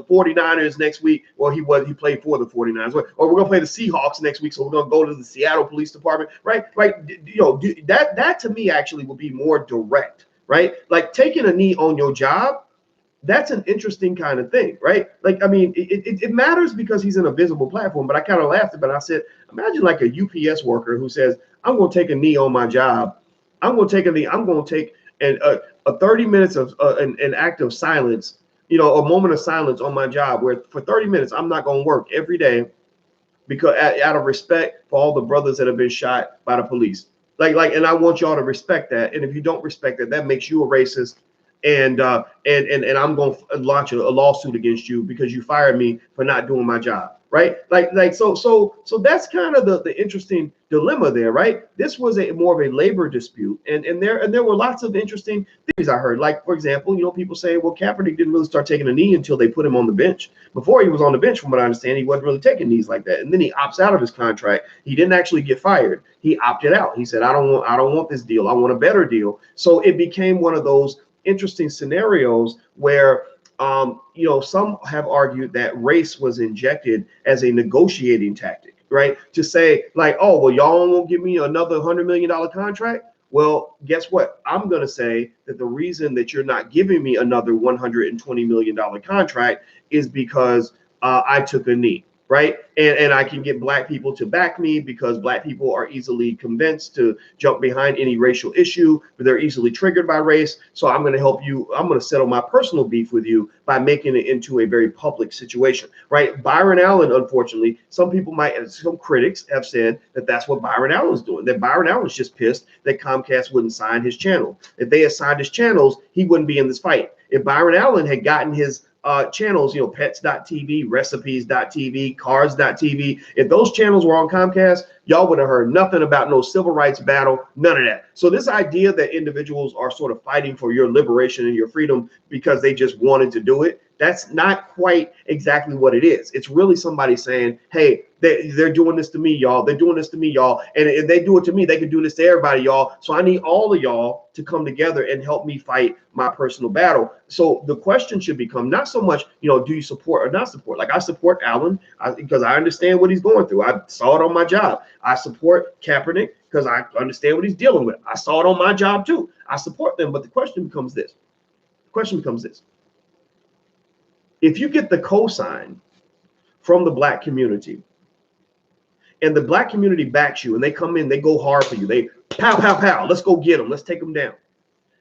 49ers next week. Well, he played for the 49ers. Or we're gonna play the Seahawks next week. So we're gonna go to the Seattle Police Department. Right? That to me actually would be more direct. Right? Like taking a knee on your job, that's an interesting kind of thing, right? Like, I mean, it matters because he's in a visible platform, but I kind of laughed at it. I said, imagine like a UPS worker who says, I'm going to take a knee on my job. I'm going to take a knee. I'm going to take a 30 minutes of an act of silence, a moment of silence on my job where for 30 minutes, I'm not going to work every day because out of respect for all the brothers that have been shot by the police. And I want y'all to respect that. And if you don't respect that, that makes you a racist. And I'm going to launch a lawsuit against you because you fired me for not doing my job. Right. So that's kind of the interesting dilemma there. Right. This was more of a labor dispute. And there were lots of interesting things I heard. Like, for example, people say, well, Kaepernick didn't really start taking a knee until they put him on the bench. Before he was on the bench, from what I understand, he wasn't really taking knees like that. And then he opts out of his contract. He didn't actually get fired. He opted out. He said, I don't want this deal. I want a better deal. So it became one of those interesting scenarios where some have argued that race was injected as a negotiating tactic, right? To say like, oh, well, y'all won't give me another $100 million contract. Well, guess what? I'm going to say that the reason that you're not giving me another $120 million contract is because I took a knee. Right. And I can get black people to back me because black people are easily convinced to jump behind any racial issue, but they're easily triggered by race. So I'm going to help you. I'm going to settle my personal beef with you by making it into a very public situation. Right. Byron Allen, unfortunately, some critics have said that that's what Byron Allen's doing, that Byron Allen's just pissed that Comcast wouldn't sign his channel. If they had signed his channels, he wouldn't be in this fight. If Byron Allen had gotten his channels, pets.tv, recipes.tv, cars.tv. If those channels were on Comcast, y'all would have heard nothing about no civil rights battle, none of that. So this idea that individuals are sort of fighting for your liberation and your freedom because they just wanted to do it, that's not quite exactly what it is. It's really somebody saying, hey, they're doing this to me, y'all. They're doing this to me, y'all. And if they do it to me, they can do this to everybody, y'all. So I need all of y'all to come together and help me fight my personal battle. So the question should become not so much, do you support or not support? Like I support Allen because I understand what he's going through. I saw it on my job. I support Kaepernick because I understand what he's dealing with. I saw it on my job too. I support them. But the question becomes this. If you get the cosign from the black community and the black community backs you and they come in, they go hard for you. They pow, pow, pow. Let's go get them. Let's take them down.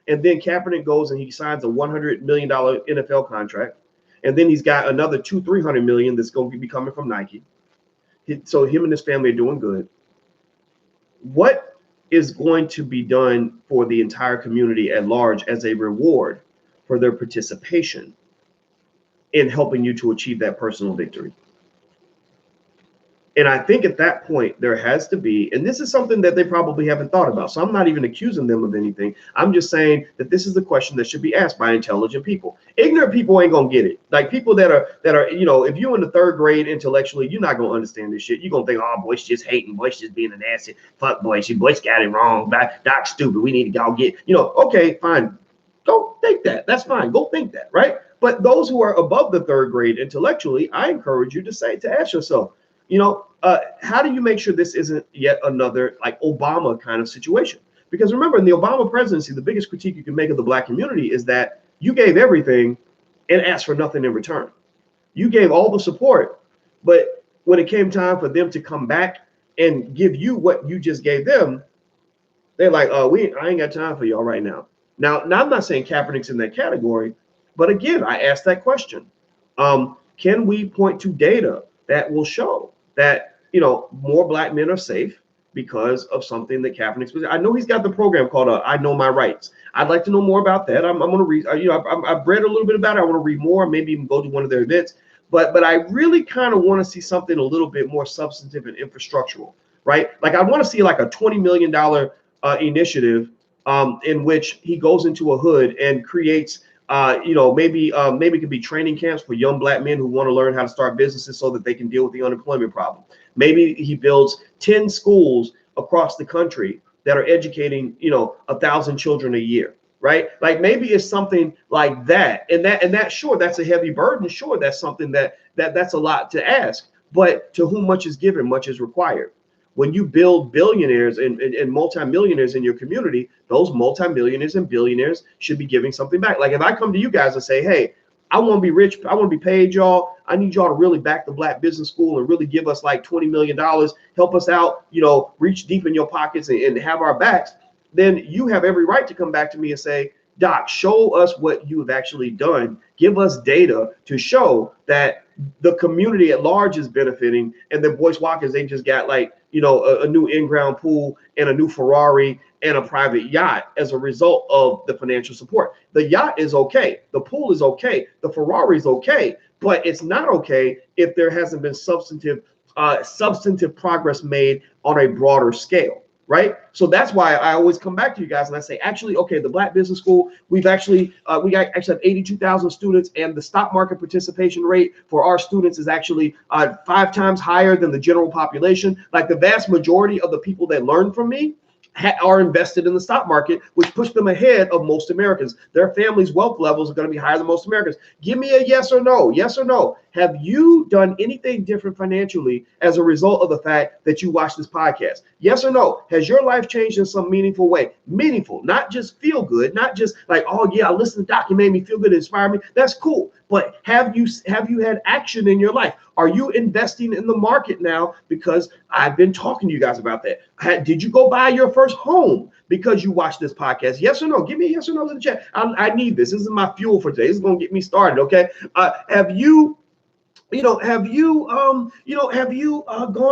And then Kaepernick goes and he signs a $100 million NFL contract. And then he's got another $200-300 million that's going to be coming from Nike. So him and his family are doing good. What is going to be done for the entire community at large as a reward for their participation in helping you to achieve that personal victory? And I think at that point, there has to be, and this is something that they probably haven't thought about. So I'm not even accusing them of anything. I'm just saying that this is the question that should be asked by intelligent people. Ignorant people ain't gonna get it. Like people that are, you know, if you're in the third grade intellectually, you're not gonna understand this shit. You're gonna think, oh, Boyce just hating, Boyce just being an asset. Fuck Boyce, Boyce got it wrong. Doc's stupid. We need to go get, you know, okay, fine. Go think that. That's fine. Go think that, right? But those who are above the third grade intellectually, I encourage you to ask yourself, you know, how do you make sure this isn't yet another like Obama kind of situation? Because remember, in the Obama presidency, the biggest critique you can make of the black community is that you gave everything and asked for nothing in return. You gave all the support, but when it came time for them to come back and give you what you just gave them, they're like, oh, I ain't got time for y'all right now. Now, I'm not saying Kaepernick's in that category, but again, I asked that question. Can we point to data that will show that, you know, more black men are safe because of something that Kaepernick's was? I know he's got the program called I Know My Rights. I'd like to know more about that. I'm going to read, you know, I've read a little bit about it. I want to read more, maybe even go to one of their events. But I really kind of want to see something a little bit more substantive and infrastructural, right? Like I want to see like a $20 million initiative in which he goes into a hood and creates you know, maybe it could be training camps for young black men who want to learn how to start businesses so that they can deal with the unemployment problem. Maybe he builds 10 schools across the country that are educating, you know, 1,000 children a year, right? Like maybe it's something like that. And that sure, that's a heavy burden. Sure, that's something that's a lot to ask. But to whom much is given, much is required. When you build billionaires and multimillionaires in your community, those multimillionaires and billionaires should be giving something back. Like if I come to you guys and say, hey, I want to be rich, I want to be paid, y'all. I need y'all to really back the Black Business School and really give us like $20 million, help us out, you know, reach deep in your pockets and have our backs. Then you have every right to come back to me and say, Doc, show us what you have actually done. Give us data to show that the community at large is benefiting, and that Boyce Watkins, they just got like, you know, a new in-ground pool and a new Ferrari and a private yacht as a result of the financial support. The yacht is okay. The pool is okay. The Ferrari is okay. But it's not okay if there hasn't been substantive progress made on a broader scale. Right. So that's why I always come back to you guys and I say, actually, OK, the Black Business School, we actually have 82,000 students, and the stock market participation rate for our students is actually 5 times higher than the general population. Like the vast majority of the people that learn from me are invested in the stock market, which push them ahead of most Americans. Their families' wealth levels are going to be higher than most Americans. Give me a yes or no. Yes or no. Have you done anything different financially as a result of the fact that you watch this podcast? Yes or no. Has your life changed in some meaningful way? Meaningful, not just feel good, not just like, oh yeah, I listened to Doc, it made me feel good, it inspired me. That's cool. But have you had action in your life? Are you investing in the market now? Because I've been talking to you guys about that. Did you go buy your first home because you watched this podcast? Yes or no? Give me a yes or no in the chat. I need this. This is my fuel for today. This is going to get me started. Okay. Have you gone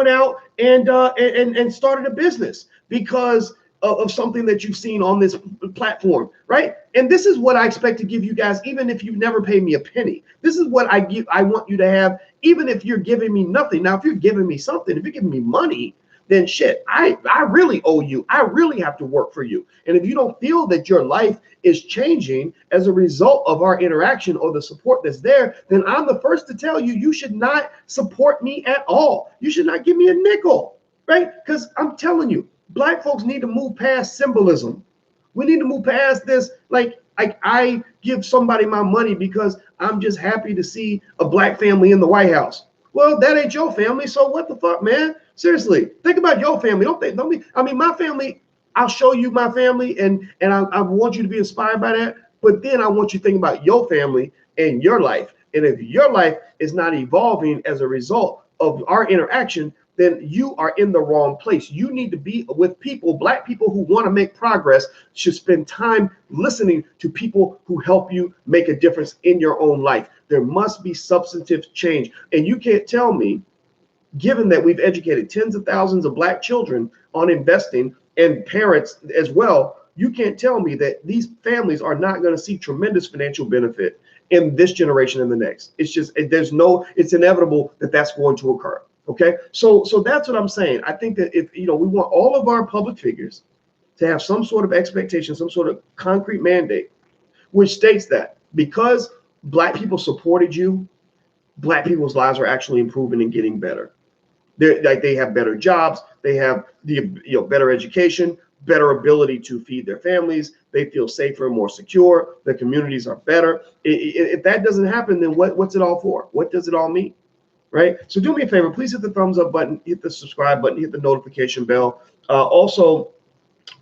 out and started a business because of something that you've seen on this platform, right? And this is what I expect to give you guys, even if you've never paid me a penny. This is what I want you to have, even if you're giving me nothing. Now, if you're giving me something, if you're giving me money, then shit, I really owe you. I really have to work for you. And if you don't feel that your life is changing as a result of our interaction or the support that's there, then I'm the first to tell you, you should not support me at all. You should not give me a nickel, right? Because I'm telling you, Black folks need to move past symbolism. We need to move past this. Like I give somebody my money because I'm just happy to see a Black family in the White House. Well, that ain't your family. So what the fuck, man? Seriously, think about your family. I mean, my family, I'll show you my family and I want you to be inspired by that. But then I want you to think about your family and your life. And if your life is not evolving as a result of our interaction, then you are in the wrong place. You need to be with people, Black people who want to make progress, should spend time listening to people who help you make a difference in your own life. There must be substantive change. And you can't tell me given that we've educated tens of thousands of black children on investing and parents as well, you can't tell me that these families are not going to see tremendous financial benefit in this generation and the next. It's just, it's inevitable that that's going to occur. Okay. So that's what I'm saying. I think that if, we want all of our public figures to have some sort of expectation, some sort of concrete mandate, which states that because black people supported you, black people's lives are actually improving and getting better. They have better jobs, they have the better education, better ability to feed their families, they feel safer and more secure, their communities are better. If that doesn't happen, then what's it all for? What does it all mean? Right? So do me a favor, please hit the thumbs up button, hit the subscribe button, hit the notification bell. Also,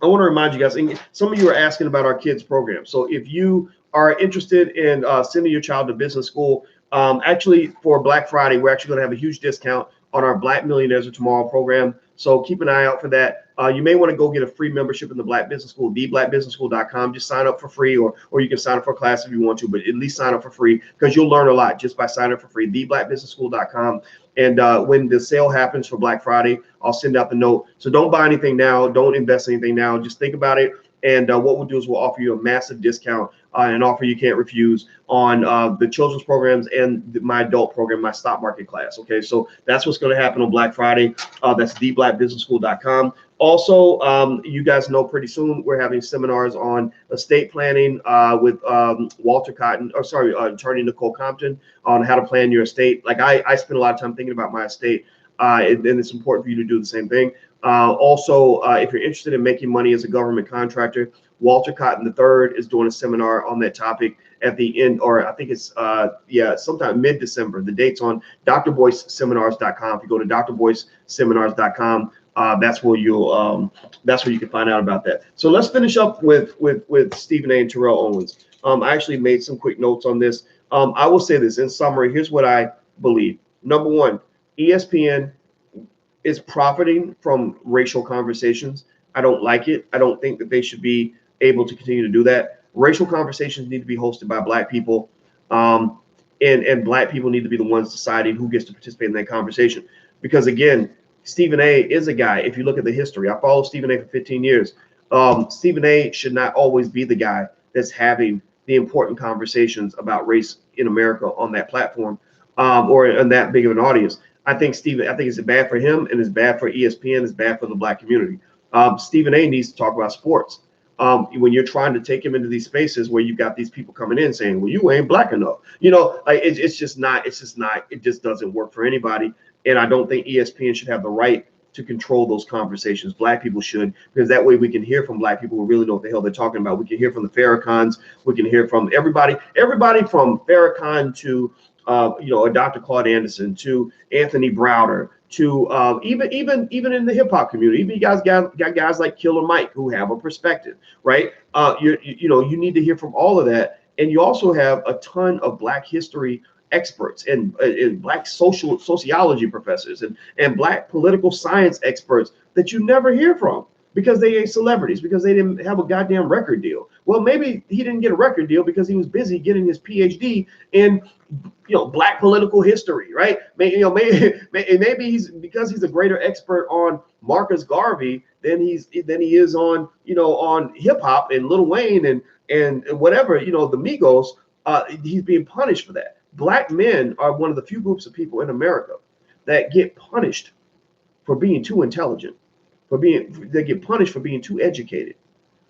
I want to remind you guys, some of you are asking about our kids program. So if you are interested in sending your child to business school, actually for Black Friday, we're actually going to have a huge discount on our Black Millionaires of Tomorrow program. So keep an eye out for that. You may want to go get a free membership in the Black Business School, theblackbusinessschool.com. Just sign up for free, or you can sign up for a class if you want to, but at least sign up for free because you'll learn a lot just by signing up for free, theblackbusinessschool.com. And when the sale happens for Black Friday, I'll send out the note. So don't buy anything now. Don't invest anything now. Just think about it. And what we'll do is we'll offer you a massive discount, an offer you can't refuse on the children's programs and my adult program, my stock market class. Okay, so that's what's going to happen on Black Friday. That's theblackbusinessschool.com. Also, you guys know pretty soon we're having seminars on estate planning with Walter Cotton, attorney Nicole Compton, on how to plan your estate. Like I spend a lot of time thinking about my estate, and it's important for you to do the same thing. Also, if you're interested in making money as a government contractor, Walter Cotton III is doing a seminar on that topic at the end, or I think it's sometime mid-December. The date's on drboyceseminars.com. If you go to drboyceseminars.com, that's where you can find out about that. So let's finish up with Stephen A. and Terrell Owens. I actually made some quick notes on this. I will say this in summary. Here's what I believe. Number one, ESPN is profiting from racial conversations. I don't like it. I don't think that they should be able to continue to do that. Racial conversations need to be hosted by black people, and black people need to be the ones deciding who gets to participate in that conversation. Because again, Stephen A. is a guy. If you look at the history, I followed Stephen A. for 15 years. Stephen A. should not always be the guy that's having the important conversations about race in America on that platform, or in that big of an audience. I think it's bad for him, and it's bad for ESPN. It's bad for the black community. Stephen A. needs to talk about sports. When you're trying to take him into these spaces where you've got these people coming in saying, well, you ain't black enough, it just doesn't work for anybody. And I don't think ESPN should have the right to control those conversations. Black people should, because that way we can hear from black people who really know what the hell they're talking about. We can hear from the Farrakhans. We can hear from everybody from Farrakhan to a Dr. Claude Anderson to Anthony Browder to even in the hip hop community. Even you guys got guys like Killer Mike who have a perspective, right? You need to hear from all of that, and you also have a ton of Black history experts and Black sociology professors and Black political science experts that you never hear from because they ain't celebrities, because they didn't have a goddamn record deal. Well, maybe he didn't get a record deal because he was busy getting his PhD in Black political history, right? Maybe he's because he's a greater expert on Marcus Garvey than he is on on hip hop and Lil Wayne and whatever, the Migos. He's being punished for that. Black men are one of the few groups of people in America that get punished for being too intelligent, they get punished for being too educated.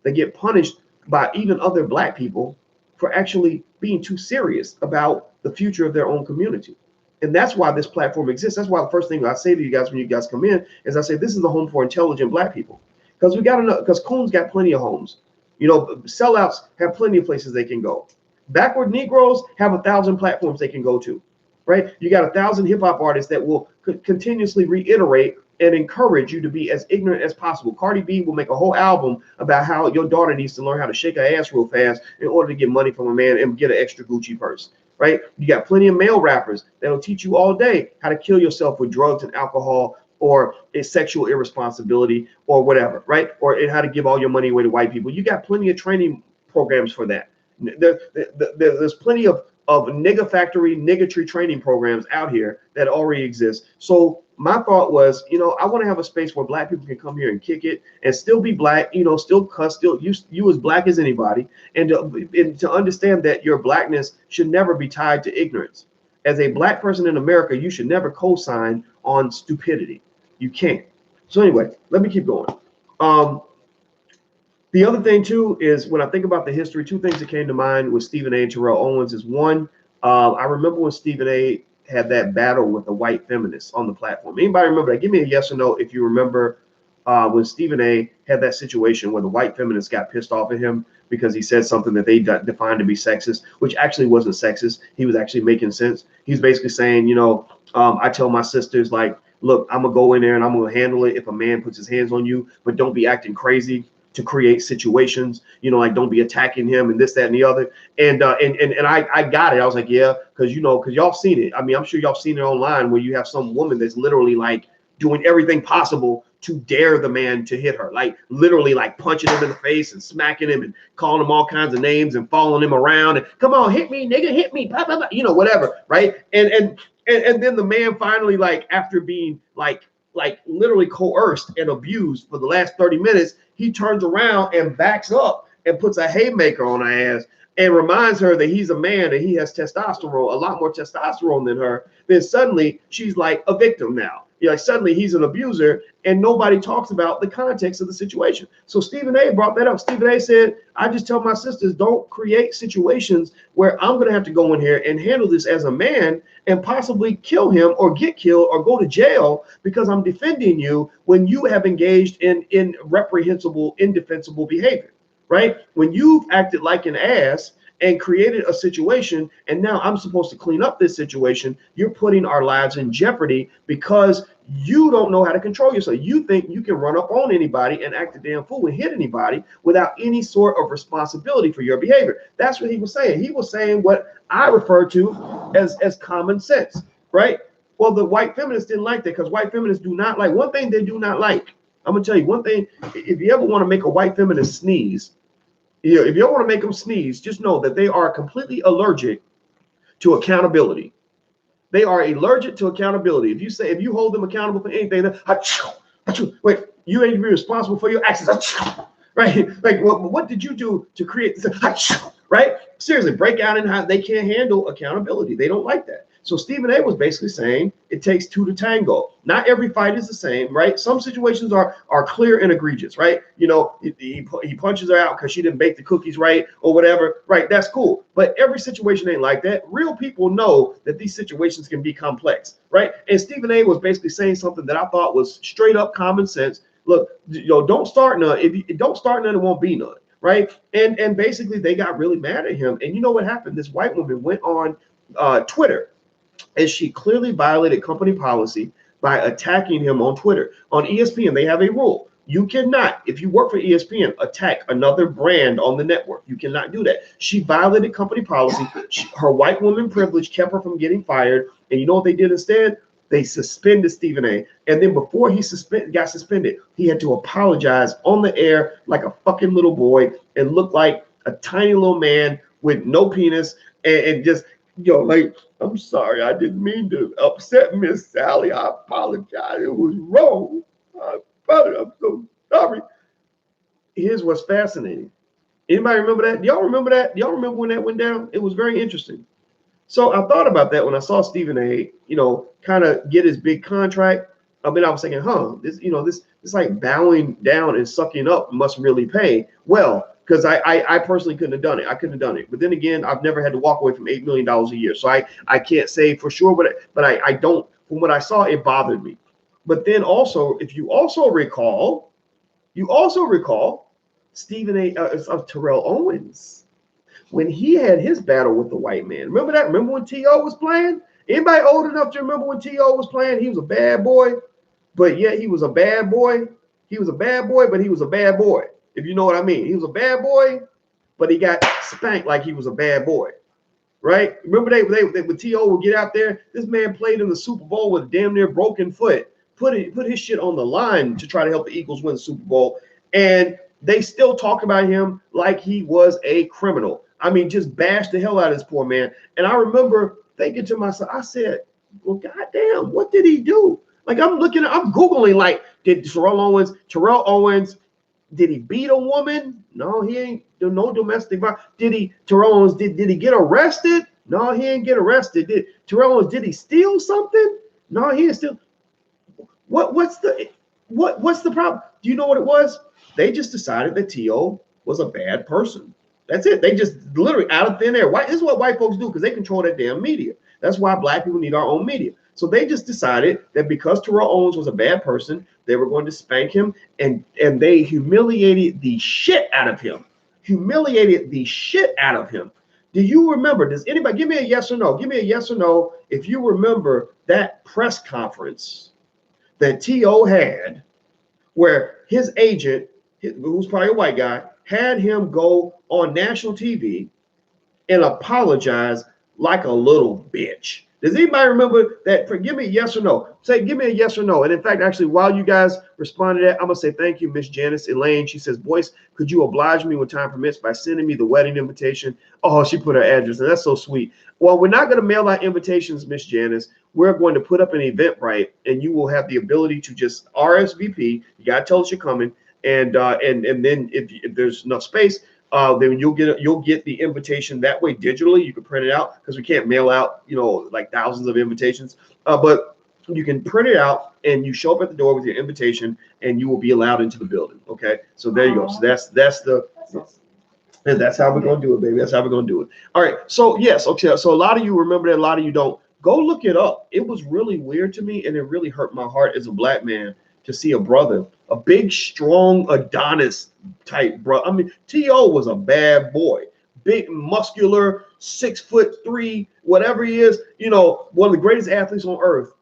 They get punished by even other Black people for actually being too serious about the future of their own community. And that's why this platform exists. That's why the first thing I say to you guys when you guys come in is I say, this is the home for intelligent Black people. Because because Coons got plenty of homes. Sellouts have plenty of places they can go. Backward Negroes have 1,000 platforms they can go to, right? You got 1,000 hip hop artists that will continuously reiterate and encourage you to be as ignorant as possible. Cardi B will make a whole album about how your daughter needs to learn how to shake her ass real fast in order to get money from a man and get an extra Gucci purse, right? You got plenty of male rappers that'll teach you all day how to kill yourself with drugs and alcohol or a sexual irresponsibility or whatever, right? Or how to give all your money away to white people. You got plenty of training programs for that. There's plenty of of nigga factory, niggatry training programs out here that already exist. So my thought was, I want to have a space where black people can come here and kick it and still be black, still cuss, still you as black as anybody, and to understand that your blackness should never be tied to ignorance. As a black person in America, you should never co-sign on stupidity. You can't. So anyway, let me keep going. The other thing too is when I think about the history, two things that came to mind with Stephen A. and Terrell Owens is one, I remember when Stephen A. had that battle with the white feminists on the platform. Anybody remember that? Give me a yes or no if you remember when Stephen A. had that situation where the white feminists got pissed off at him because he said something that they defined to be sexist, which actually wasn't sexist. He was actually making sense. He's basically saying, I tell my sisters, like, look, I'm going to go in there and I'm going to handle it if a man puts his hands on you, but don't be acting crazy to create situations, like don't be attacking him and this, that, and the other. And I got it. I was like, yeah, because y'all seen it. I mean, I'm sure y'all seen it online where you have some woman that's literally like doing everything possible to dare the man to hit her, like literally like punching him in the face and smacking him and calling him all kinds of names and following him around and come on, hit me, nigga, hit me, blah, blah, blah, whatever, right? And then the man finally, like after being like literally coerced and abused for the last 30 minutes, he turns around and backs up and puts a haymaker on her ass and reminds her that he's a man and he has testosterone, a lot more testosterone than her. Then suddenly she's like a victim now. Suddenly he's an abuser and nobody talks about the context of the situation. So Stephen A. brought that up. Stephen A. said, I just tell my sisters, don't create situations where I'm going to have to go in here and handle this as a man and possibly kill him or get killed or go to jail because I'm defending you when you have engaged in reprehensible, indefensible behavior, right? When you've acted like an ass and created a situation, and now I'm supposed to clean up this situation, you're putting our lives in jeopardy because you don't know how to control yourself. You think you can run up on anybody and act a damn fool and hit anybody without any sort of responsibility for your behavior. That's what he was saying. He was saying what I refer to as common sense, right? Well, the white feminists didn't like that because white feminists do not like, one thing they do not like. I'm gonna tell you one thing, if you ever want to make a white feminist sneeze, if you don't want to make them sneeze, just know that they are completely allergic to accountability. They are allergic to accountability. If you hold them accountable for anything, wait, you ain't be responsible for your actions, right? Like, what did you do to create this, right? Seriously, break out in how they can't handle accountability. They don't like that. So Stephen A. was basically saying it takes two to tango. Not every fight is the same, right? Some situations are clear and egregious, right? He punches her out because she didn't bake the cookies right or whatever, right? That's cool. But every situation ain't like that. Real people know that these situations can be complex, right? And Stephen A. was basically saying something that I thought was straight up common sense. Look, don't start none. If you don't start none, it won't be none, right? And basically they got really mad at him. And you know what happened? This white woman went on Twitter, and she clearly violated company policy by attacking him on Twitter. On ESPN, they have a rule. You cannot, if you work for ESPN, attack another brand on the network. You cannot do that. She violated company policy. Her white woman privilege kept her from getting fired. And you know what they did instead? They suspended Stephen A. And then before he got suspended, he had to apologize on the air like a fucking little boy and look like a tiny little man with no penis and just, like, I'm sorry, I didn't mean to upset Miss Sally. I apologize. It was wrong. I'm so sorry. Here's what's fascinating. Anybody remember that? Y'all remember that? Y'all remember when that went down? It was very interesting. So I thought about that when I saw Stephen A., kind of get his big contract. I mean, I was thinking, this like bowing down and sucking up must really pay. Well, because I personally couldn't have done it. I couldn't have done it. But then again, I've never had to walk away from $8 million a year. So I can't say for sure, but I don't, from what I saw, it bothered me. But then also, if you also recall Stephen A. Terrell Owens, when he had his battle with the white man. Remember that? Remember when T.O. was playing? Anybody old enough to remember when T.O. was playing? He was a bad boy, but yet he was a bad boy. He was a bad boy, but he was a bad boy. If you know what I mean. He was a bad boy, but he got spanked like he was a bad boy, right? Remember they when T.O. would get out there, this man played in the Super Bowl with a damn near broken foot, put his shit on the line to try to help the Eagles win the Super Bowl, and they still talk about him like he was a criminal. I mean, just bashed the hell out of this poor man. And I remember thinking to myself, I said, well, goddamn, what did he do? Like I'm Googling, like, did Terrell Owens, did he beat a woman? No, he ain't do no domestic violence. Terrell Owens, did he get arrested? No, he ain't get arrested. Terrell Owens, did he steal something? No, he didn't steal. What's the problem? Do you know what it was? They just decided that T.O. was a bad person. That's it. They just literally out of thin air. This is what white folks do because they control that damn media. That's why black people need our own media. So they just decided that because Terrell Owens was a bad person, they were going to spank him, and they humiliated the shit out of him. Humiliated the shit out of him. Do you remember? Does anybody give me a yes or no? Give me a yes or no if you remember that press conference that T.O. had where his agent, who's probably a white guy, had him go on national TV and apologize like a little bitch. Does anybody remember that? Give me a yes or no. Give me a yes or no. And in fact, actually, while you guys respond to that, I'm going to say thank you, Miss Janice Elaine. She says, Boyce, could you oblige me when time permits by sending me the wedding invitation? Oh, she put her address, and that's so sweet. Well, we're not going to mail out invitations, Miss Janice. We're going to put up an Eventbrite, and you will have the ability to just RSVP. You got to tell us you're coming. And then if there's enough space, then you'll get the invitation that way digitally. You can print it out because we can't mail out, like thousands of invitations. But you can print it out and you show up at the door with your invitation and you will be allowed into the building. Okay. So there you go. So that's how we're going to do it, baby. That's how we're going to do it. All right. So yes. Okay. So a lot of you remember that. A lot of you don't. Go look it up. It was really weird to me. And it really hurt my heart as a black man to see a brother, a big, strong Adonis type brother. I mean, T.O. was a bad boy, big, muscular, 6'3", whatever he is, one of the greatest athletes on earth,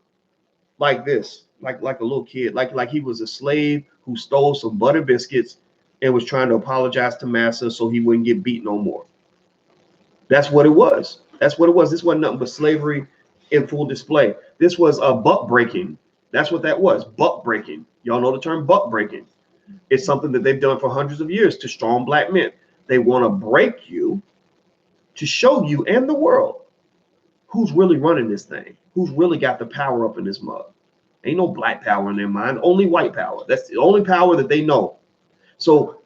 like this, like a little kid, like he was a slave who stole some butter biscuits and was trying to apologize to Massa so he wouldn't get beat no more. That's what it was. That's what it was. This wasn't nothing but slavery in full display. This was a buck breaking. That's what that was, buck breaking. Y'all know the term buck breaking. It's something that they've done for hundreds of years to strong black men. They want to break you to show you and the world who's really running this thing, who's really got the power up in this mug. Ain't no black power in their mind, only white power. That's the only power that they know. So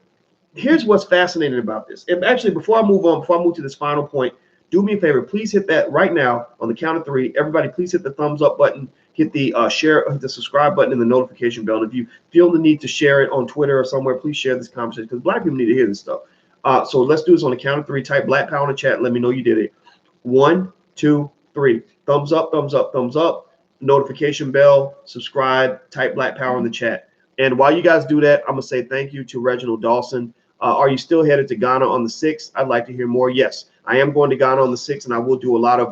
here's what's fascinating about this. And actually, before I move to this final point, do me a favor, please hit that right now on the count of 3. Everybody, please hit the thumbs up button, hit the share, hit the subscribe button, and the notification bell. And if you feel the need to share it on Twitter or somewhere, please share this conversation because black people need to hear this stuff. So let's do this on the count of 3. Type black power in the chat. And let me know you did it. 1, 2, 3. Thumbs up, thumbs up, thumbs up. Notification bell, subscribe, type black power in the chat. And while you guys do that, I'm going to say thank you to Reginald Dawson. Are you still headed to Ghana on the 6th? I'd like to hear more. Yes, I am going to Ghana on the 6th, and I will do a lot of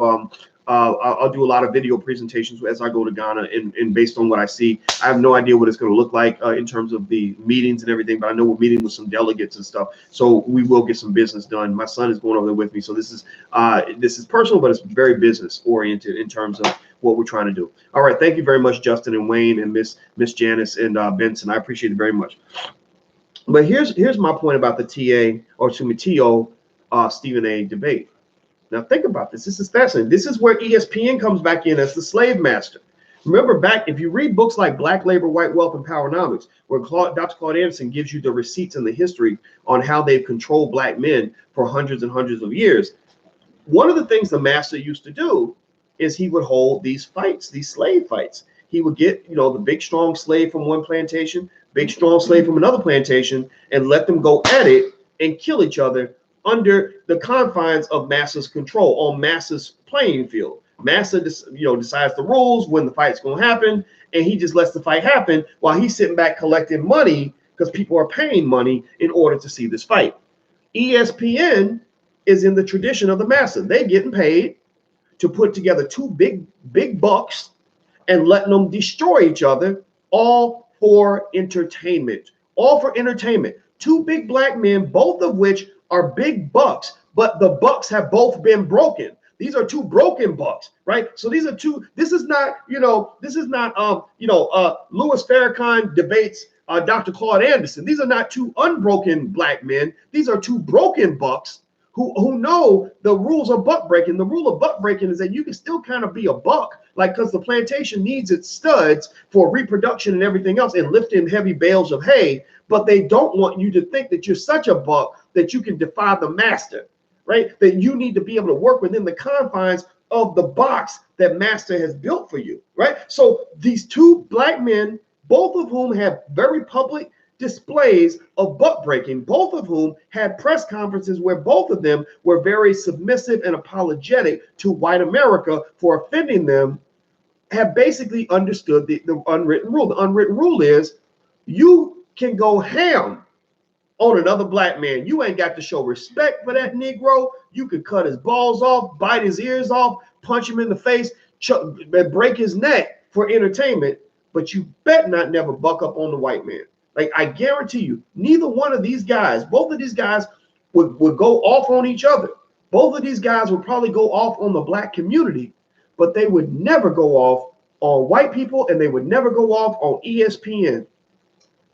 I'll do a lot of video presentations as I go to Ghana, and based on what I see, I have no idea what it's going to look like in terms of the meetings and everything, but I know we're meeting with some delegates and stuff, so we will get some business done. My son is going over there with me, so this is personal, but it's very business oriented in terms of what we're trying to do. All right, thank you very much, Justin and Wayne and Miss Janice and Benson. I appreciate it very much. But here's my point about the T.O. Stephen A. debate. Now think about this. This is fascinating. This is where ESPN comes back in as the slave master. Remember back, if you read books like Black Labor, White Wealth, and Powernomics, where Dr. Claude Anderson gives you the receipts and the history on how they've controlled black men for hundreds and hundreds of years, one of the things the master used to do is he would hold these fights, these slave fights. He would get, the big, strong slave from one plantation, big, strong slave from another plantation, and let them go at it and kill each other under the confines of Massa's control on Massa's playing field. Massa, decides the rules, when the fight's going to happen, and he just lets the fight happen while he's sitting back collecting money because people are paying money in order to see this fight. ESPN is in the tradition of the Massa. They're getting paid to put together two big bucks and letting them destroy each other, all for entertainment. All for entertainment. Two big black men, both of which are big bucks, but the bucks have both been broken. These are two broken bucks, right? So these are two. This is not, Louis Farrakhan debates Dr. Claude Anderson. These are not two unbroken black men. These are two broken bucks who know the rules of buck breaking. The rule of buck breaking is that you can still kind of be a buck, like, because the plantation needs its studs for reproduction and everything else and lifting heavy bales of hay, but they don't want you to think that you're such a buck that you can defy the master, right? That you need to be able to work within the confines of the box that master has built for you, right? So these two black men, both of whom have very public displays of buck breaking, both of whom had press conferences where both of them were very submissive and apologetic to white America for offending them, have basically understood the unwritten rule. The unwritten rule is you can go ham on another black man. You ain't got to show respect for that Negro. You could cut his balls off, bite his ears off, punch him in the face, break his neck for entertainment, but you bet not never buck up on the white man. Like, I guarantee you, neither one of these guys, both of these guys would go off on each other. Both of these guys would probably go off on the black community, but they would never go off on white people, and they would never go off on ESPN.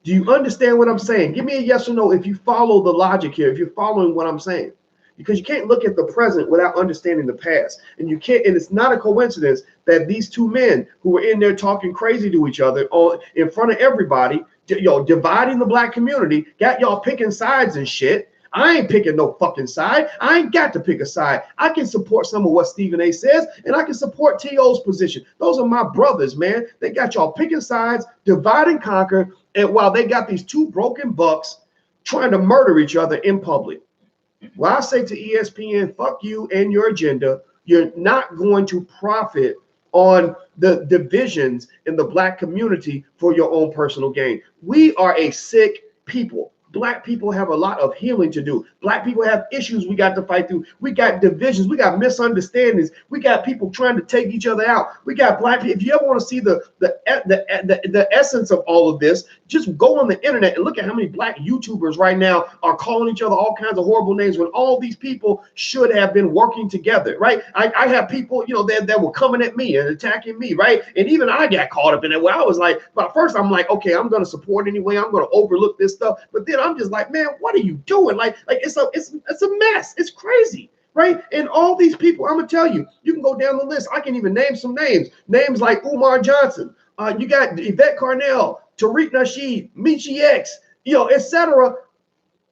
Do you understand what I'm saying? Give me a yes or no if you follow the logic here, if you're following what I'm saying. Because you can't look at the present without understanding the past. And you can't, and it's not a coincidence that these two men who were in there talking crazy to each other in front of everybody, dividing the black community, got y'all picking sides and shit. I ain't picking no fucking side. I ain't got to pick a side. I can support some of what Stephen A says, and I can support T.O.'s position. Those are my brothers, man. They got y'all picking sides, divide and conquer, and while they got these two broken bucks trying to murder each other in public. Well, I say to ESPN, fuck you and your agenda. You're not going to profit on the divisions in the black community for your own personal gain. We are a sick people. Black people have a lot of healing to do. Black people have issues we got to fight through. We got divisions. We got misunderstandings. We got people trying to take each other out. We got black people. If you ever want to see the essence of all of this, just go on the internet and look at how many black YouTubers right now are calling each other all kinds of horrible names when all these people should have been working together, right? I have people, that were coming at me and attacking me, right? And even I got caught up in it where I was like, but first I'm like, okay, I'm going to support anyway. I'm going to overlook this stuff. But then I'm just like, man, what are you doing? Like it's a mess. It's crazy, right? And all these people, I'm gonna tell you, you can go down the list. I can even name some names like Umar Johnson. You got Yvette Carnell, Tariq Nasheed, Michi X, etc.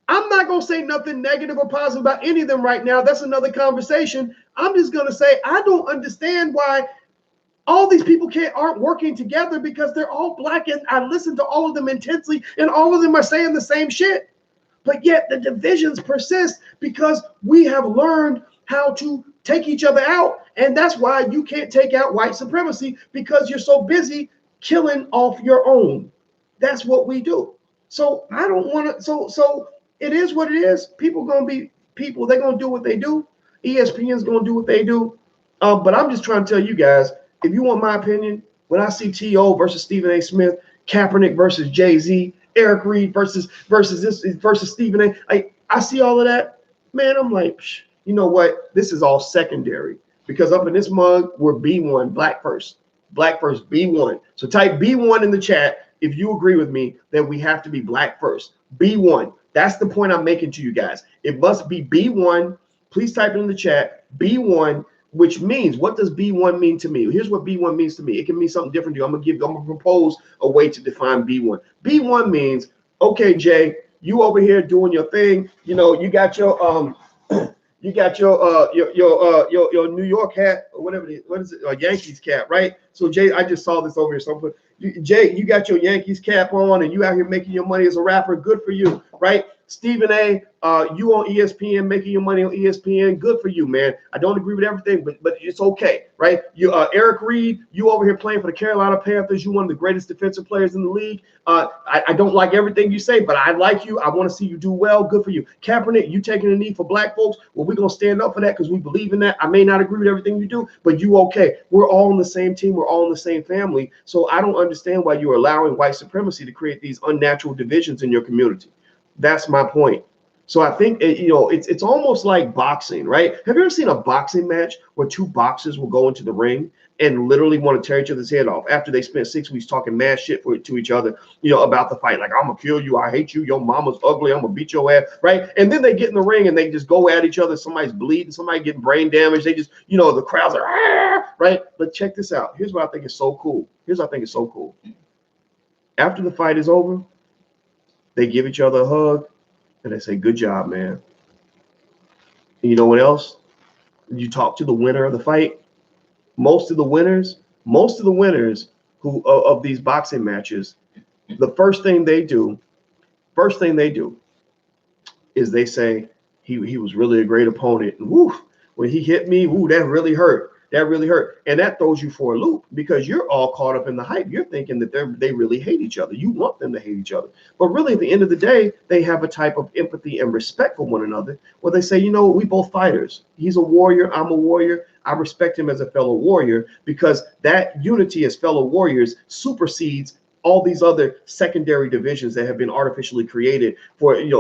I'm not gonna say nothing negative or positive about any of them right now. That's another conversation. I'm just gonna say I don't understand why all these people aren't working together, because they're all black, and I listen to all of them intensely, and all of them are saying the same shit. But yet the divisions persist because we have learned how to take each other out. And that's why you can't take out white supremacy, because you're so busy killing off your own. That's what we do. So I don't want to. So it is what it is. People going to be people. They're going to do what they do. ESPN's going to do what they do. But I'm just trying to tell you guys, if you want my opinion, when I see T.O. versus Stephen A. Smith, Kaepernick versus Jay-Z, Eric Reed versus Stephen A. I see all of that, man. I'm like, you know what? This is all secondary, because up in this mug, we're B1, black first, B1. So type B1 in the chat if you agree with me that we have to be black first. B1. That's the point I'm making to you guys. It must be B1. Please type it in the chat. B1. Which means, what does B1 mean to me? Here's what B1 means to me. It can mean something different to you. I'm gonna propose a way to define B1. B1 means, okay, Jay, you over here doing your thing. You got your your New York hat, or whatever it is. What is it? A Yankees cap, right? So Jay, I just saw this over here. So Jay, you got your Yankees cap on, and you out here making your money as a rapper. Good for you, right? Stephen A, you on ESPN, making your money on ESPN. Good for you, man. I don't agree with everything, but it's okay, right? You, Eric Reed, you over here playing for the Carolina Panthers. You're one of the greatest defensive players in the league. I don't like everything you say, but I like you. I want to see you do well. Good for you. Kaepernick, you taking the knee for black folks. Well, we're going to stand up for that because we believe in that. I may not agree with everything you do, but you okay. We're all on the same team. We're all in the same family. So I don't understand why you're allowing white supremacy to create these unnatural divisions in your community. That's my point. So I think, it's almost like boxing, right? Have you ever seen a boxing match where two boxers will go into the ring and literally want to tear each other's head off after they spent 6 weeks talking mad shit to each other, about the fight. Like, I'm gonna kill you, I hate you, your mama's ugly, I'm gonna beat your ass, right? And then they get in the ring and they just go at each other. Somebody's bleeding, somebody getting brain damage. They just, the crowds are, right? But check this out. Here's what I think is so cool. After the fight is over, they give each other a hug and they say, good job, man. And you know what else? You talk to the winner of the fight. Most of the winners who of these boxing matches, the first thing they do is they say he was really a great opponent. And woo, when he hit me, woo, that really hurt. And that throws you for a loop because you're all caught up in the hype. You're thinking that they really hate each other. You want them to hate each other. But really, at the end of the day, they have a type of empathy and respect for one another where they say, we both fighters. He's a warrior. I'm a warrior. I respect him as a fellow warrior because that unity as fellow warriors supersedes all these other secondary divisions that have been artificially created in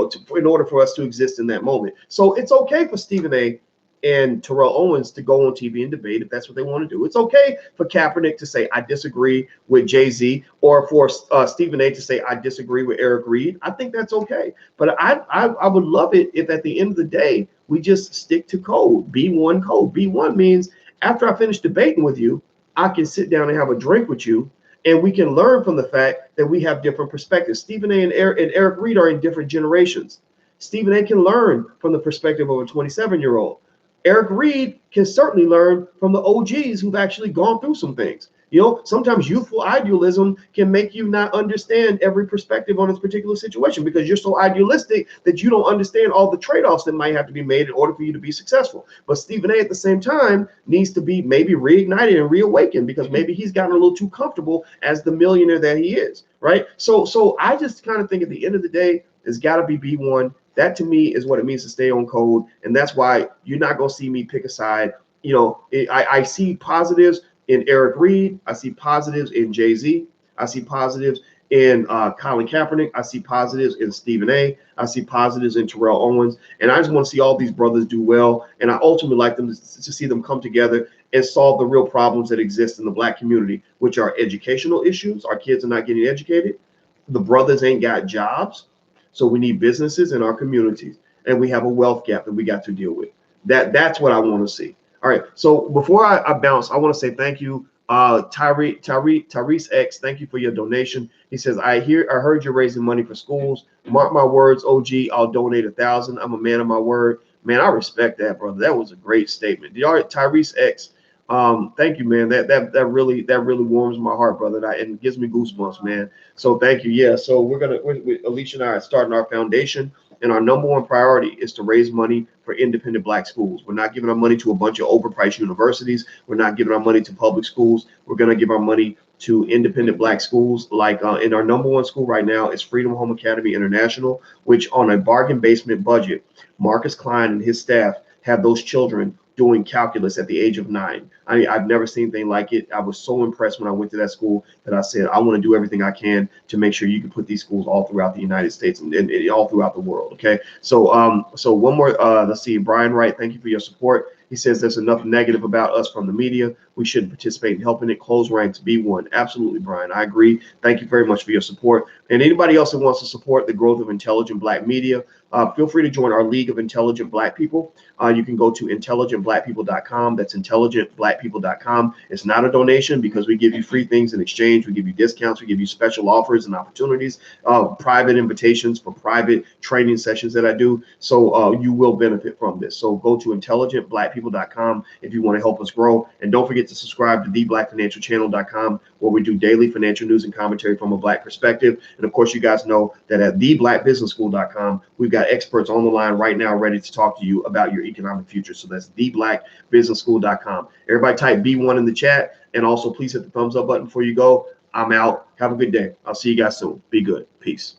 order for us to exist in that moment. So it's okay for Stephen A. and Terrell Owens to go on TV and debate if that's what they want to do. It's okay for Kaepernick to say, I disagree with Jay-Z, or for Stephen A. to say, I disagree with Eric Reed. I think that's okay. But I would love it if at the end of the day, we just stick to code, B1 code. B1 means after I finish debating with you, I can sit down and have a drink with you, and we can learn from the fact that we have different perspectives. Stephen A. and Eric Reed are in different generations. Stephen A. can learn from the perspective of a 27-year-old. Eric Reed can certainly learn from the OGs who've actually gone through some things. Sometimes youthful idealism can make you not understand every perspective on this particular situation because you're so idealistic that you don't understand all the trade-offs that might have to be made in order for you to be successful. But Stephen A. at the same time needs to be maybe reignited and reawakened because maybe he's gotten a little too comfortable as the millionaire that he is, right? So I just kind of think at the end of the day, it's got to be B1. That to me is what it means to stay on code. And that's why you're not going to see me pick a side. I see positives in Eric Reed. I see positives in Jay-Z. I see positives in Colin Kaepernick. I see positives in Stephen A. I see positives in Terrell Owens. And I just want to see all these brothers do well. And I ultimately like them to see them come together and solve the real problems that exist in the Black community, which are educational issues. Our kids are not getting educated. The brothers ain't got jobs. So we need businesses in our communities, and we have a wealth gap that we got to deal with. That's what I want to see. All right. So before I bounce, I want to say thank you, Tyrese X. Thank you for your donation. He says, I heard you're raising money for schools. Mark my words, OG. I'll donate 1,000. I'm a man of my word. Man, I respect that, brother. That was a great statement. Tyrese X. Thank you, man. That really warms my heart, brother, and gives me goosebumps, man. So thank you. Yeah. So Alicia and I are starting our foundation, and our number one priority is to raise money for independent Black schools. We're not giving our money to a bunch of overpriced universities. We're not giving our money to public schools. We're going to give our money to independent Black schools. Like in our number one school right now is Freedom Home Academy International, which on a bargain basement budget, Marcus Klein and his staff have those children doing calculus at the age of 9. I've never seen anything like it. I was so impressed when I went to that school that I said, I want to do everything I can to make sure you can put these schools all throughout the United States and all throughout the world. Okay. So one more, let's see, Brian Wright, thank you for your support. He says there's enough negative about us from the media. We shouldn't participate in helping it. Close ranks, B1. Absolutely, Brian. I agree. Thank you very much for your support. And anybody else that wants to support the growth of intelligent Black media, feel free to join our League of Intelligent Black People. You can go to intelligentblackpeople.com. That's intelligentblackpeople.com. It's not a donation because we give you free things in exchange. We give you discounts. We give you special offers and opportunities, private invitations for private training sessions that I do. So you will benefit from this. So go to intelligentblackpeople.com if you want to help us grow. And don't forget to subscribe to theblackfinancialchannel.com, where we do daily financial news and commentary from a Black perspective. And of course, you guys know that at theblackbusinessschool.com, we've got experts on the line right now ready to talk to you about your economic future. So that's theblackbusinessschool.com. Everybody type B1 in the chat, and also please hit the thumbs up button before you go. I'm out. Have a good day. I'll see you guys soon. Be good. Peace.